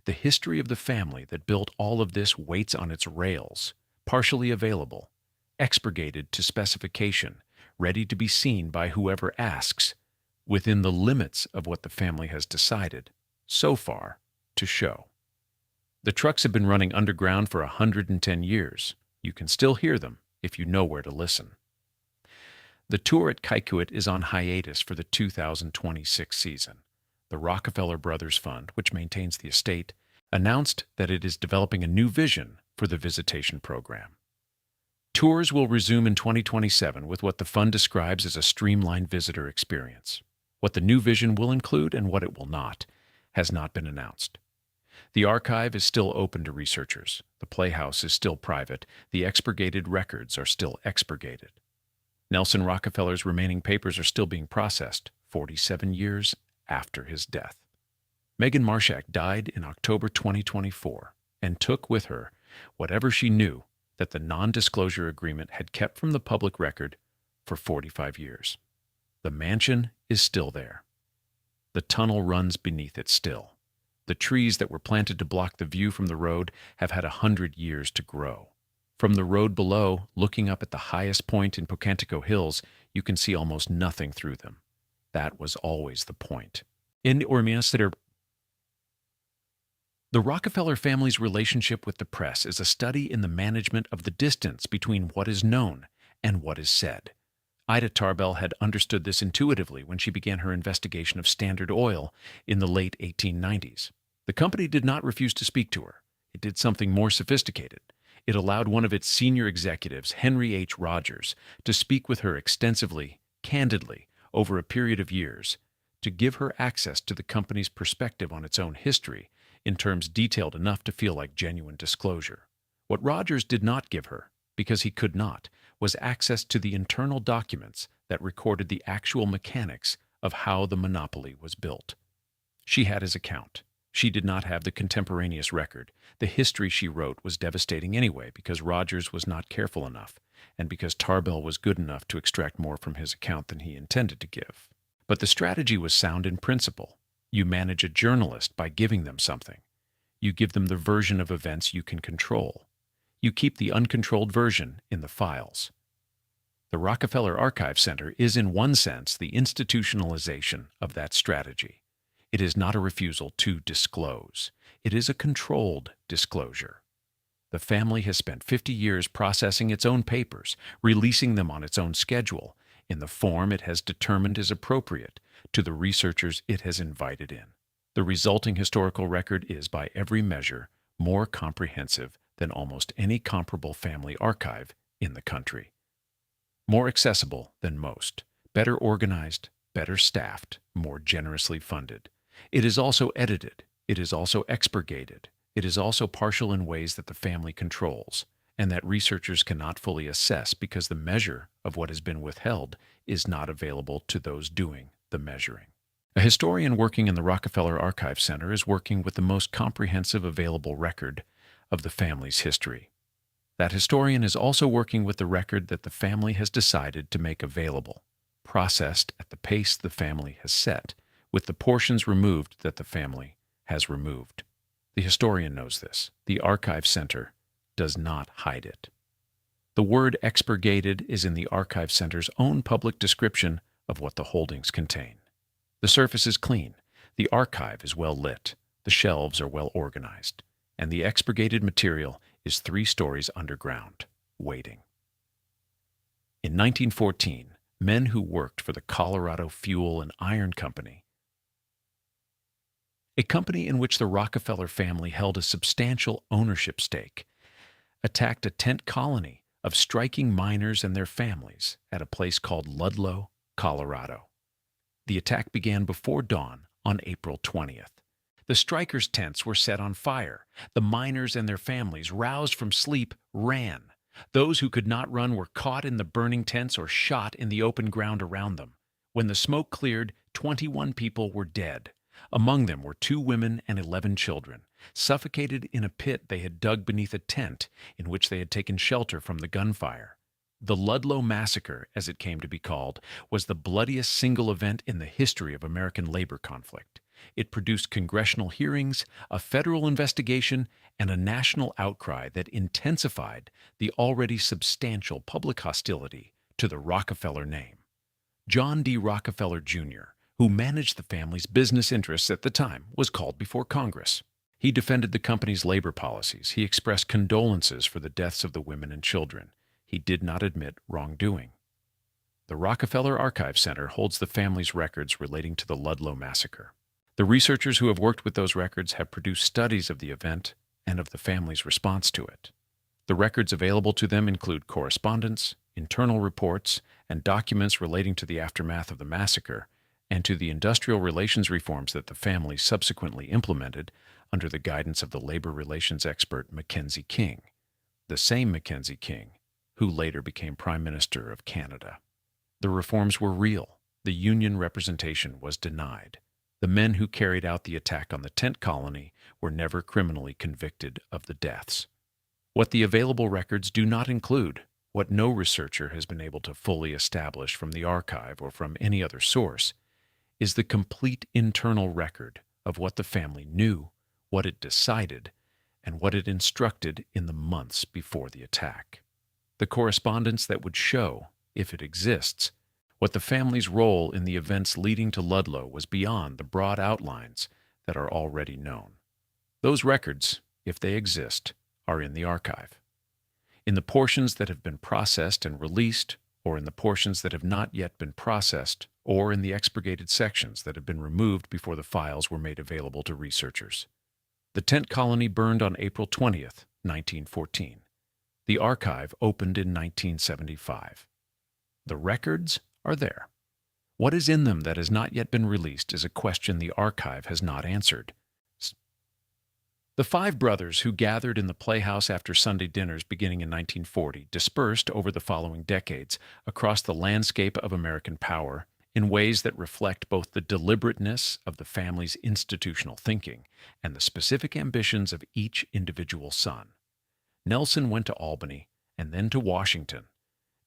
the history of the family that built all of this waits on its rails, partially available, expurgated to specification, ready to be seen by whoever asks, within the limits of what the family has decided, so far, to show. The trucks have been running underground for 110 years. You can still hear them if you know where to listen. The tour at Kykuit is on hiatus for the 2026 season. The Rockefeller Brothers Fund, which maintains the estate, announced that it is developing a new vision for the visitation program. Tours will resume in 2027 with what the fund describes as a streamlined visitor experience. What the new vision will include and what it will not has not been announced. The archive is still open to researchers. The playhouse is still private. The expurgated records are still expurgated. Nelson Rockefeller's remaining papers are still being processed 47 years after his death. Megan Marshak died in October 2024 and took with her whatever she knew that the non-disclosure agreement had kept from the public record for 45 years. The mansion is still there. The tunnel runs beneath it still. The trees that were planted to block the view from the road have had 100 years to grow. From the road below, looking up at the highest point in Pocantico Hills, you can see almost nothing through them. That was always the point. The Rockefeller family's relationship with the press is a study in the management of the distance between what is known and what is said. Ida Tarbell had understood this intuitively when she began her investigation of Standard Oil in the late 1890s. The company did not refuse to speak to her. It did something more sophisticated. It allowed one of its senior executives, Henry H. Rogers, to speak with her extensively, candidly, over a period of years, to give her access to the company's perspective on its own history in terms detailed enough to feel like genuine disclosure. What Rogers did not give her, because he could not, was access to the internal documents that recorded the actual mechanics of how the monopoly was built. She had his account. She did not have the contemporaneous record. The history she wrote was devastating anyway because Rogers was not careful enough, and because Tarbell was good enough to extract more from his account than he intended to give. But the strategy was sound in principle. You manage a journalist by giving them something. You give them the version of events you can control. You keep the uncontrolled version in the files. The Rockefeller Archive Center is in one sense the institutionalization of that strategy. It is not a refusal to disclose. It is a controlled disclosure. The family has spent 50 years processing its own papers, releasing them on its own schedule, in the form it has determined is appropriate to the researchers it has invited in. The resulting historical record is, by every measure, more comprehensive than almost any comparable family archive in the country. More accessible than most, better organized, better staffed, more generously funded. It is also edited, it is also expurgated, it is also partial in ways that the family controls, and that researchers cannot fully assess because the measure of what has been withheld is not available to those doing the measuring. A historian working in the Rockefeller Archive Center is working with the most comprehensive available record of the family's history. That historian is also working with the record that the family has decided to make available, processed at the pace the family has set, with the portions removed that the family has removed. The historian knows this. The Archive Center does not hide it. The word expurgated is in the Archive Center's own public description of what the holdings contain. The surface is clean, the archive is well lit, the shelves are well organized, and the expurgated material is 3 stories underground, waiting. In 1914, men who worked for the Colorado Fuel and Iron Company, a company in which the Rockefeller family held a substantial ownership stake, attacked a tent colony of striking miners and their families at a place called Ludlow, Colorado. The attack began before dawn on April 20th. The strikers' tents were set on fire. The miners and their families, roused from sleep, ran. Those who could not run were caught in the burning tents or shot in the open ground around them. When the smoke cleared, 21 people were dead. Among them were 2 women and 11 children, suffocated in a pit they had dug beneath a tent in which they had taken shelter from the gunfire. The Ludlow Massacre, as it came to be called, was the bloodiest single event in the history of American labor conflict. It produced congressional hearings, a federal investigation, and a national outcry that intensified the already substantial public hostility to the Rockefeller name. John D Rockefeller, Jr., who managed the family's business interests at the time, was called before Congress. He defended the company's labor policies. He expressed condolences for the deaths of the women and children. He did not admit wrongdoing. The Rockefeller Archive Center holds the family's records relating to the Ludlow Massacre. The researchers who have worked with those records have produced studies of the event and of the family's response to it. The records available to them include correspondence, internal reports, and documents relating to the aftermath of the massacre and to the industrial relations reforms that the family subsequently implemented under the guidance of the labor relations expert Mackenzie King, the same Mackenzie King who later became Prime Minister of Canada. The reforms were real. The union representation was denied. The men who carried out the attack on the tent colony were never criminally convicted of the deaths. What the available records do not include, what no researcher has been able to fully establish from the archive or from any other source, is the complete internal record of what the family knew, what it decided, and what it instructed in the months before the attack. The correspondence that would show, if it exists, what the family's role in the events leading to Ludlow was beyond the broad outlines that are already known. Those records, if they exist, are in the archive. In the portions that have been processed and released, or in the portions that have not yet been processed, or in the expurgated sections that have been removed before the files were made available to researchers. The tent colony burned on April 20th, 1914. The archive opened in 1975. The records are there. What is in them that has not yet been released is a question the archive has not answered. The 5 brothers who gathered in the playhouse after Sunday dinners beginning in 1940 dispersed over the following decades across the landscape of American power in ways that reflect both the deliberateness of the family's institutional thinking and the specific ambitions of each individual son. Nelson went to Albany and then to Washington.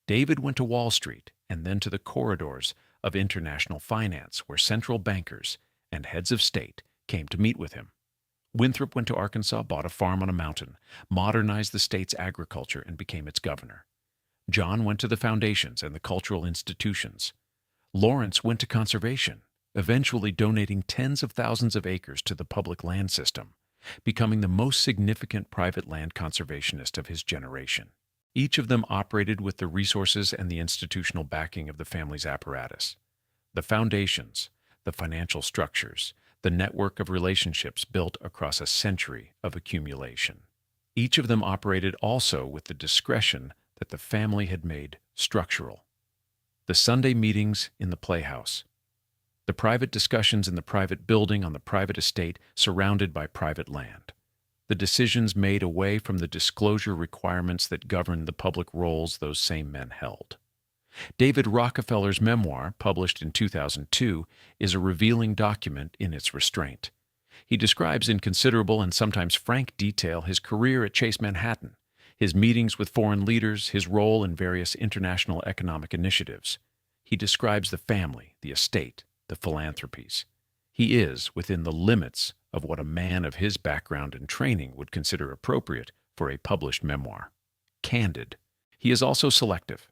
David went to Wall Street and then to the corridors of international finance, where central bankers and heads of state came to meet with him. Winthrop went to Arkansas, bought a farm on a mountain, modernized the state's agriculture, and became its governor. John went to the foundations and the cultural institutions. Lawrence went to conservation, eventually donating tens of thousands of acres to the public land system, becoming the most significant private land conservationist of his generation. Each of them operated with the resources and the institutional backing of the family's apparatus. The foundations, the financial structures, the network of relationships built across a century of accumulation. Each of them operated also with the discretion that the family had made structural. The Sunday meetings in the playhouse, the private discussions in the private building on the private estate surrounded by private land, the decisions made away from the disclosure requirements that governed the public roles those same men held. David Rockefeller's memoir, published in 2002, is a revealing document in its restraint. He describes in considerable and sometimes frank detail his career at Chase Manhattan, his meetings with foreign leaders, his role in various international economic initiatives. He describes the family, the estate, the philanthropies. He is within the limits of what a man of his background and training would consider appropriate for a published memoir. Candid. He is also selective.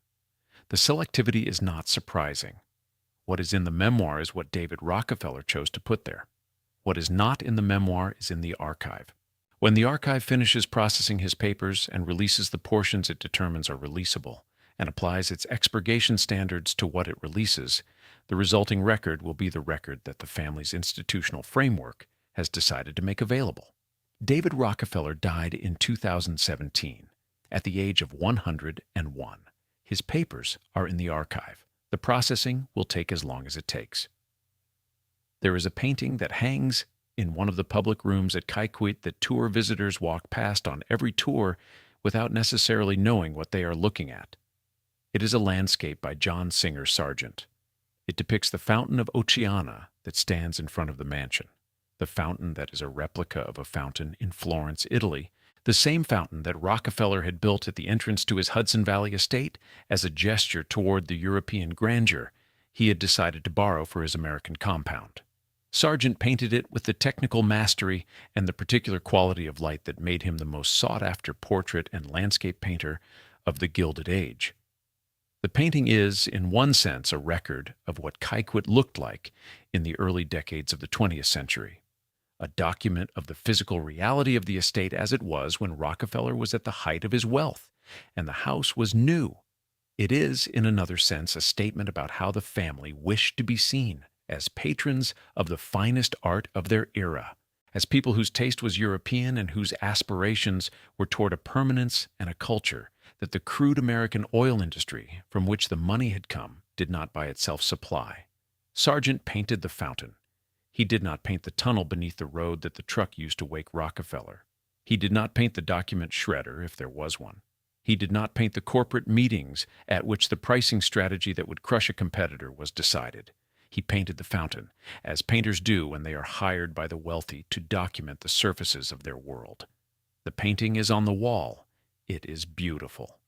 The selectivity is not surprising. What is in the memoir is what David Rockefeller chose to put there. What is not in the memoir is in the archive. When the archive finishes processing his papers and releases the portions it determines are releasable, and applies its expurgation standards to what it releases, the resulting record will be the record that the family's institutional framework has decided to make available. David Rockefeller died in 2017 at the age of 101. His papers are in the archive. The processing will take as long as it takes. There is a painting that hangs in one of the public rooms at Kykuit that tour visitors walk past on every tour without necessarily knowing what they are looking at. It is a landscape by John Singer Sargent. It depicts the fountain of Oceana that stands in front of the mansion, the fountain that is a replica of a fountain in Florence, Italy, the same fountain that Rockefeller had built at the entrance to his Hudson Valley estate as a gesture toward the European grandeur he had decided to borrow for his American compound. Sargent painted it with the technical mastery and the particular quality of light that made him the most sought-after portrait and landscape painter of the Gilded Age. The painting is, in one sense, a record of what Kykuit looked like in the early decades of the 20th century, a document of the physical reality of the estate as it was when Rockefeller was at the height of his wealth, and the house was new. It is, in another sense, a statement about how the family wished to be seen as patrons of the finest art of their era, as people whose taste was European and whose aspirations were toward a permanence and a culture that the crude American oil industry, from which the money had come, did not by itself supply. Sargent painted the fountain. He did not paint the tunnel beneath the road that the truck used to wake Rockefeller. He did not paint the document shredder, if there was one. He did not paint the corporate meetings at which the pricing strategy that would crush a competitor was decided. He painted the fountain, as painters do when they are hired by the wealthy to document the surfaces of their world. The painting is on the wall. It is beautiful.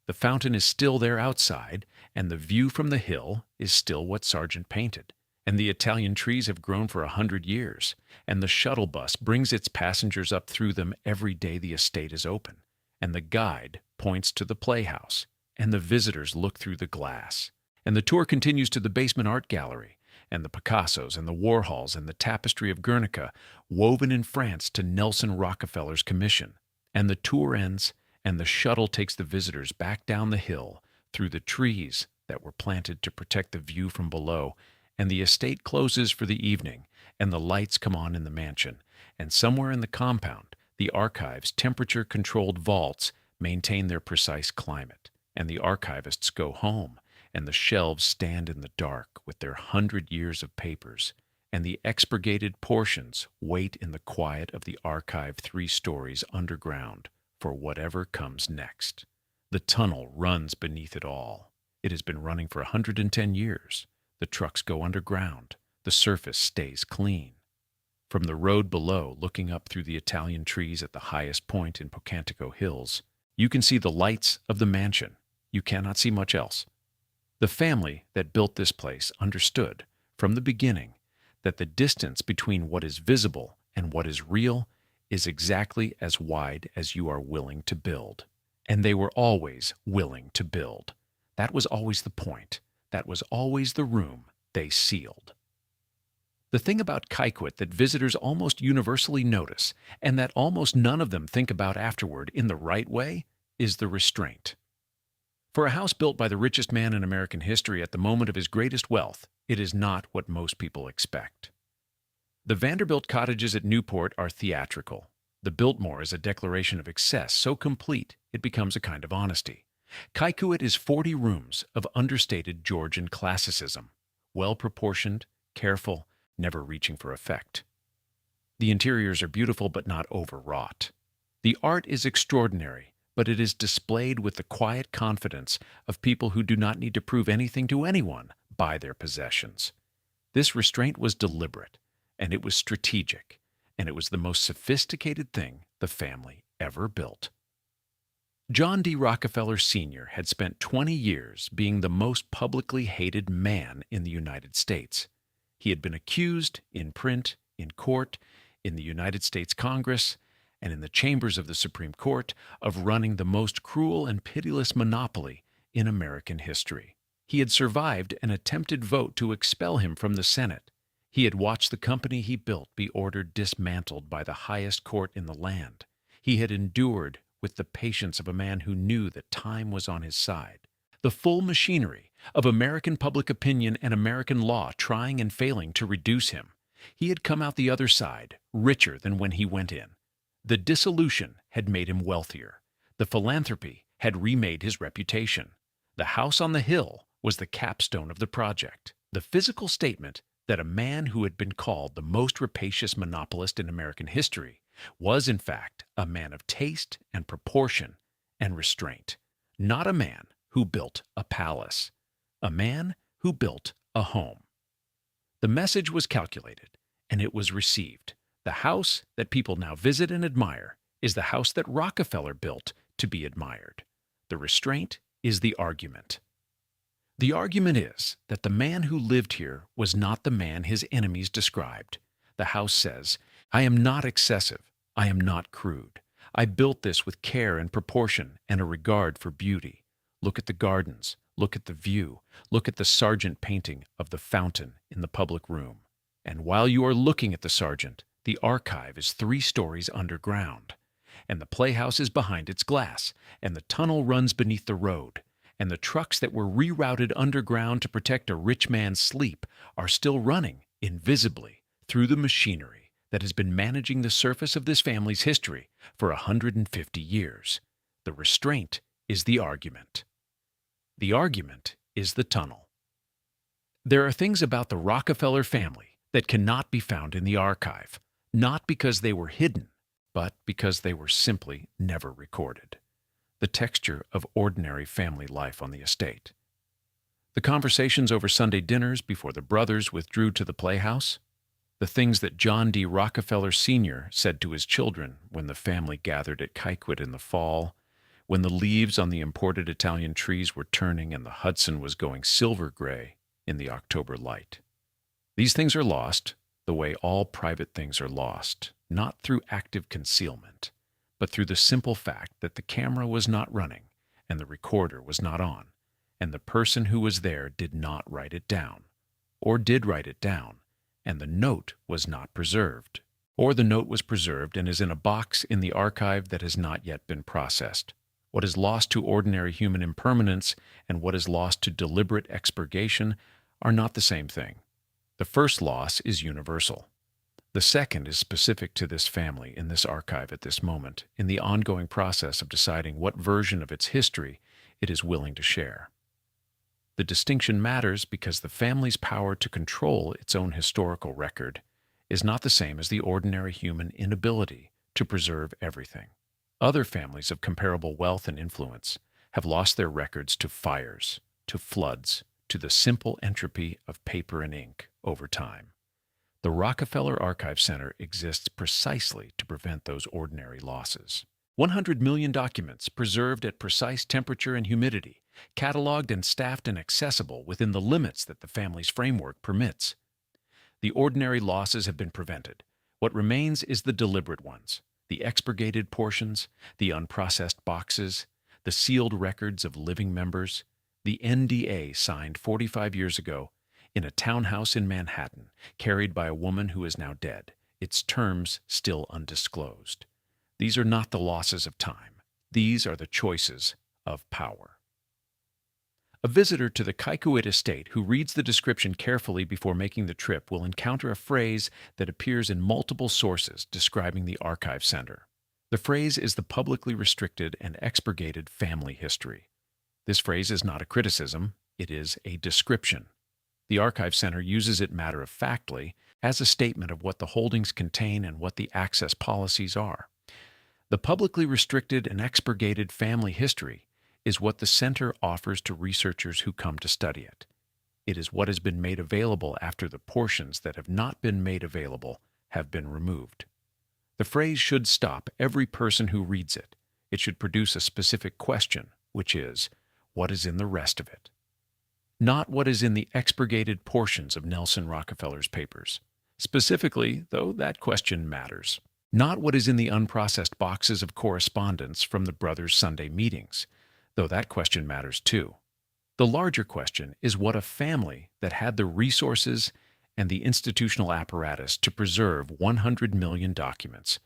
The fountain is still there outside, and the view from the hill is still what Sargent painted. And the Italian trees have grown for 100 years, and the shuttle bus brings its passengers up through them every day the estate is open, and the guide points to the playhouse, and the visitors look through the glass. And the tour continues to the basement art gallery, and the Picassos and the Warhols and the tapestry of Guernica, woven in France to Nelson Rockefeller's commission. And the tour ends, and the shuttle takes the visitors back down the hill through the trees that were planted to protect the view from below, and the estate closes for the evening, and the lights come on in the mansion, and somewhere in the compound, the archive's temperature-controlled vaults maintain their precise climate, and the archivists go home, and the shelves stand in the dark with their 100 years of papers, and the expurgated portions wait in the quiet of the archive 3 stories underground for whatever comes next. The tunnel runs beneath it all. It has been running for 110 years. The trucks go underground. The surface stays clean. From the road below, looking up through the Italian trees at the highest point in Pocantico Hills, you can see the lights of the mansion. You cannot see much else. The family that built this place understood, from the beginning, that the distance between what is visible and what is real is exactly as wide as you are willing to build. And they were always willing to build. That was always the point. That was always the room they sealed. The thing about Kykuit that visitors almost universally notice, and that almost none of them think about afterward in the right way, is the restraint. For a house built by the richest man in American history at the moment of his greatest wealth, it is not what most people expect. The Vanderbilt cottages at Newport are theatrical. The Biltmore is a declaration of excess so complete it becomes a kind of honesty. Kykuit is 40 rooms of understated Georgian classicism, well-proportioned, careful, never reaching for effect. The interiors are beautiful but not overwrought. The art is extraordinary, but it is displayed with the quiet confidence of people who do not need to prove anything to anyone by their possessions. This restraint was deliberate, and it was strategic, and it was the most sophisticated thing the family ever built. John D Rockefeller Sr. had spent 20 years being the most publicly hated man in the United States. He had been accused in print, in court, in the United States Congress, and in the chambers of the Supreme Court of running the most cruel and pitiless monopoly in American history. He had survived an attempted vote to expel him from the Senate. He had watched the company he built be ordered dismantled by the highest court in the land. He had endured, with the patience of a man who knew that time was on his side, the full machinery of American public opinion and American law trying and failing to reduce him. He had come out the other side, richer than when he went in. The dissolution had made him wealthier. The philanthropy had remade his reputation. The house on the hill was the capstone of the project. The physical statement that a man who had been called the most rapacious monopolist in American history was, in fact, a man of taste and proportion and restraint, not a man who built a palace, a man who built a home. The message was calculated, and it was received. The house that people now visit and admire is the house that Rockefeller built to be admired. The restraint is the argument. The argument is that the man who lived here was not the man his enemies described. The house says, "I am not excessive. I am not crude. I built this with care and proportion and a regard for beauty. Look at the gardens. Look at the view. Look at the Sargent painting of the fountain in the public room. And while you are looking at the Sargent, the archive is 3 stories underground. And the playhouse is behind its glass, and the tunnel runs beneath the road. And the trucks that were rerouted underground to protect a rich man's sleep are still running, invisibly, through the machinery that has been managing the surface of this family's history for 150 years. The restraint is the argument. The argument is the tunnel. There are things about the Rockefeller family that cannot be found in the archive, not because they were hidden, but because they were simply never recorded. The texture of ordinary family life on the estate. The conversations over Sunday dinners before the brothers withdrew to the playhouse. The things that John D Rockefeller Sr. said to his children when the family gathered at Kykuit in the fall, when the leaves on the imported Italian trees were turning and the Hudson was going silver gray in the October light. These things are lost the way all private things are lost, not through active concealment, but through the simple fact that the camera was not running and the recorder was not on, and the person who was there did not write it down, or did write it down, and the note was not preserved, or the note was preserved and is in a box in the archive that has not yet been processed. What is lost to ordinary human impermanence and what is lost to deliberate expurgation are not the same thing. The first loss is universal. The second is specific to this family in this archive at this moment, in the ongoing process of deciding what version of its history it is willing to share. The distinction matters because the family's power to control its own historical record is not the same as the ordinary human inability to preserve everything. Other families of comparable wealth and influence have lost their records to fires, to floods, to the simple entropy of paper and ink over time. The Rockefeller Archive Center exists precisely to prevent those ordinary losses. 100 million documents preserved at precise temperature and humidity, cataloged and staffed and accessible within the limits that the family's framework permits. The ordinary losses have been prevented. What remains is the deliberate ones, the expurgated portions, the unprocessed boxes, the sealed records of living members, the NDA signed 45 years ago in a townhouse in Manhattan, carried by a woman who is now dead, its terms still undisclosed. These are not the losses of time. These are the choices of power. A visitor to the Kykuit estate who reads the description carefully before making the trip will encounter a phrase that appears in multiple sources describing the archive center. The phrase is the publicly restricted and expurgated family history. This phrase is not a criticism, it is a description. The Archive Center uses it matter-of-factly as a statement of what the holdings contain and what the access policies are. The publicly restricted and expurgated family history is what the center offers to researchers who come to study it. It is what has been made available after the portions that have not been made available have been removed. The phrase should stop every person who reads it. It should produce a specific question, which is, what is in the rest of it? Not what is in the expurgated portions of Nelson Rockefeller's papers. Specifically, though that question matters. Not what is in the unprocessed boxes of correspondence from the brothers' Sunday meetings, though that question matters too. The larger question is what a family that had the resources and the institutional apparatus to preserve 100 million documents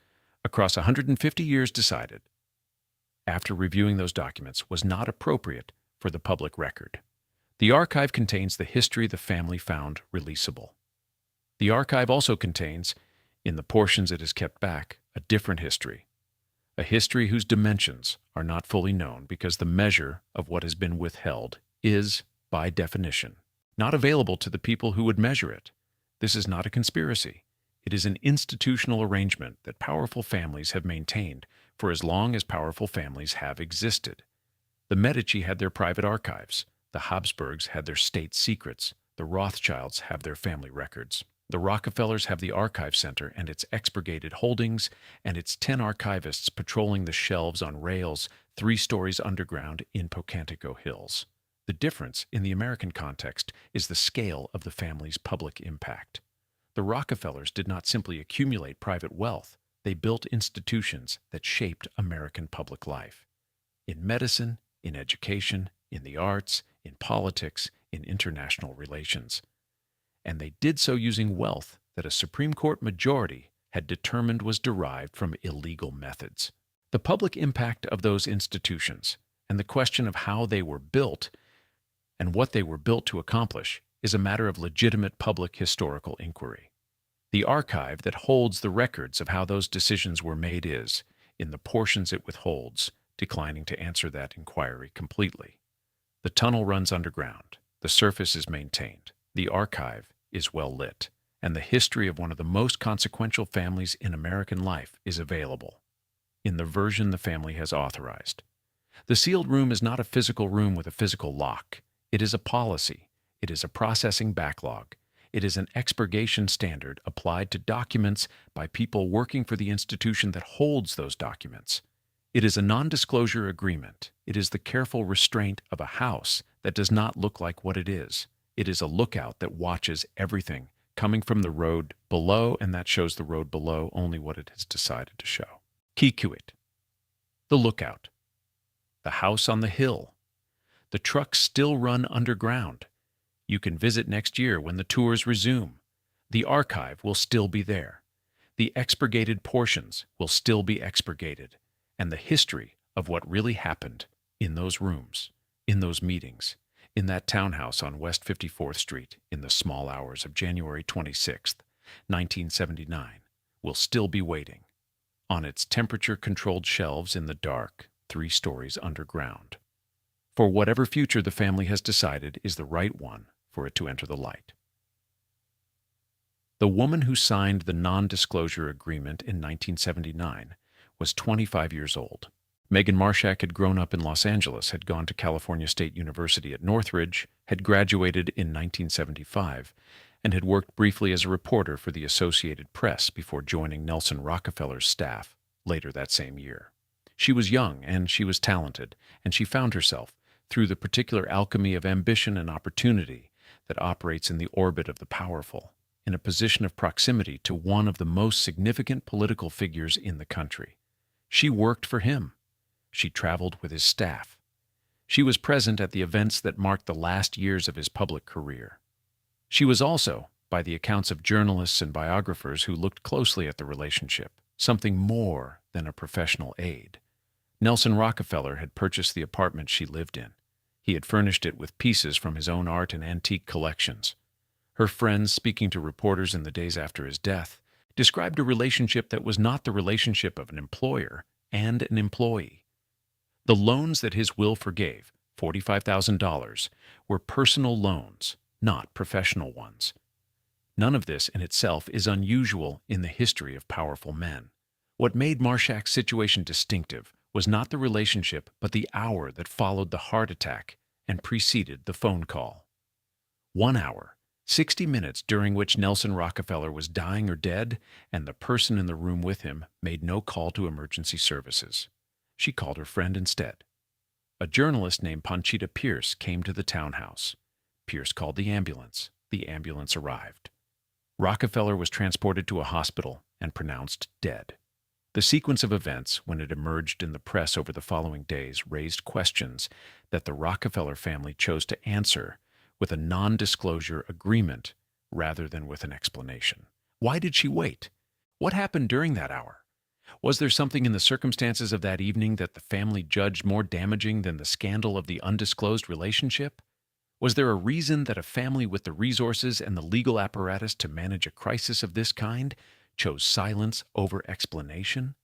across 150 years decided, after reviewing those documents, was not appropriate for the public record. The archive contains the history the family found releasable. The archive also contains, in the portions it has kept back, a different history, a history whose dimensions are not fully known because the measure of what has been withheld is, by definition, not available to the people who would measure it. This is not a conspiracy. It is an institutional arrangement that powerful families have maintained for as long as powerful families have existed. The Medici had their private archives. The Habsburgs had their state secrets. The Rothschilds have their family records. The Rockefellers have the Archive Center and its expurgated holdings, and its 10 archivists patrolling the shelves on rails 3 stories underground in Pocantico Hills. The difference in the American context is the scale of the family's public impact. The Rockefellers did not simply accumulate private wealth, they built institutions that shaped American public life. In medicine, in education, in the arts, in politics, in international relations. And they did so using wealth that a Supreme Court majority had determined was derived from illegal methods. The public impact of those institutions and the question of how they were built and what they were built to accomplish is a matter of legitimate public historical inquiry. The archive that holds the records of how those decisions were made is, in the portions it withholds, declining to answer that inquiry completely. The tunnel runs underground, the surface is maintained, the archive is well lit, and the history of one of the most consequential families in American life is available, in the version the family has authorized. The sealed room is not a physical room with a physical lock. It is a policy. It is a processing backlog. It is an expurgation standard applied to documents by people working for the institution that holds those documents. It is a non-disclosure agreement. It is the careful restraint of a house that does not look like what it is. It is a lookout that watches everything coming from the road below, and that shows the road below only what it has decided to show. Kykuit. The lookout. The house on the hill. The trucks still run underground. You can visit next year when the tours resume. The archive will still be there. The expurgated portions will still be expurgated. And the history of what really happened in those rooms, in those meetings, in that townhouse on West 54th Street in the small hours of January 26th, 1979, will still be waiting on its temperature-controlled shelves in the dark 3 stories underground, for whatever future the family has decided is the right one for it to enter the light. The woman who signed the non-disclosure agreement in 1979 was 25 years old. Megan Marshak had grown up in Los Angeles, had gone to California State University at Northridge, had graduated in 1975, and had worked briefly as a reporter for the Associated Press before joining Nelson Rockefeller's staff later that same year. She was young and she was talented, and she found herself, through the particular alchemy of ambition and opportunity that operates in the orbit of the powerful, in a position of proximity to one of the most significant political figures in the country. She worked for him. She traveled with his staff. She was present at the events that marked the last years of his public career. She was also, by the accounts of journalists and biographers who looked closely at the relationship, something more than a professional aide. Nelson Rockefeller had purchased the apartment she lived in. He had furnished it with pieces from his own art and antique collections. Her friends, speaking to reporters in the days after his death, described a relationship that was not the relationship of an employer and an employee. The loans that his will forgave, $45,000, were personal loans, not professional ones. None of this in itself is unusual in the history of powerful men. What made Marshak's situation distinctive was not the relationship but the hour that followed the heart attack and preceded the phone call. 1 hour, 60 minutes during which Nelson Rockefeller was dying or dead, and the person in the room with him made no call to emergency services. She called her friend instead. A journalist named Panchita Pierce came to the townhouse. Pierce called the ambulance. The ambulance arrived. Rockefeller was transported to a hospital and pronounced dead. The sequence of events, when it emerged in the press over the following days, raised questions that the Rockefeller family chose to answer with a non-disclosure agreement rather than with an explanation. Why did she wait? What happened during that hour? Was there something in the circumstances of that evening that the family judged more damaging than the scandal of the undisclosed relationship? Was there a reason that a family with the resources and the legal apparatus to manage a crisis of this kind chose silence over explanation?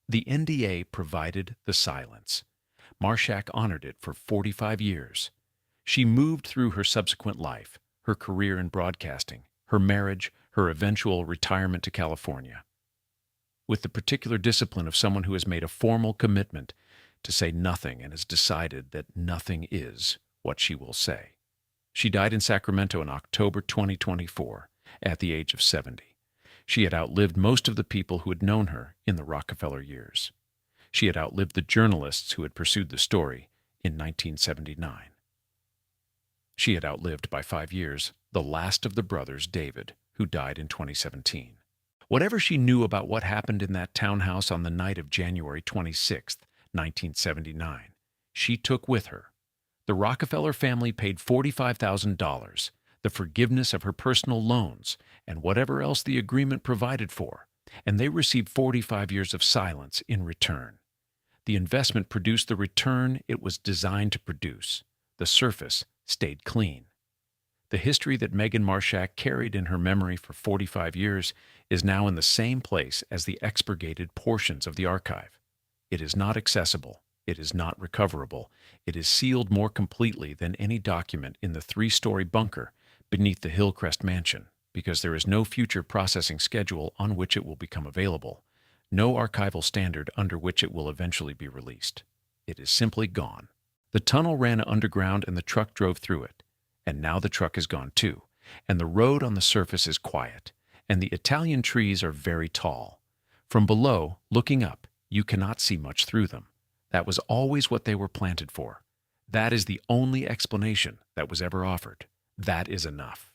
The NDA provided the silence. Marshak honored it for 45 years. She moved through her subsequent life, her career in broadcasting, her marriage, her eventual retirement to California. With the particular discipline of someone who has made a formal commitment to say nothing and has decided that nothing is what she will say. She died in Sacramento in October 2024 at the age of 70. She had outlived most of the people who had known her in the Rockefeller years. She had outlived the journalists who had pursued the story in 1979. She had outlived, by 5 years, the last of the brothers, David, who died in 2017. Whatever she knew about what happened in that townhouse on the night of January 26, 1979, she took with her. The Rockefeller family paid $45,000, the forgiveness of her personal loans, and whatever else the agreement provided for, and they received 45 years of silence in return. The investment produced the return it was designed to produce. The surface stayed clean. The history that Megan Marshak carried in her memory for 45 years is now in the same place as the expurgated portions of the archive. It is not accessible. It is not recoverable. It is sealed more completely than any document in the 3-story bunker beneath the Hillcrest Mansion, because there is no future processing schedule on which it will become available, no archival standard under which it will eventually be released. It is simply gone. The tunnel ran underground and the truck drove through it, and now the truck is gone too, and the road on the surface is quiet, and the Italian trees are very tall. From below, looking up, you cannot see much through them. That was always what they were planted for. That is the only explanation that was ever offered. That is enough.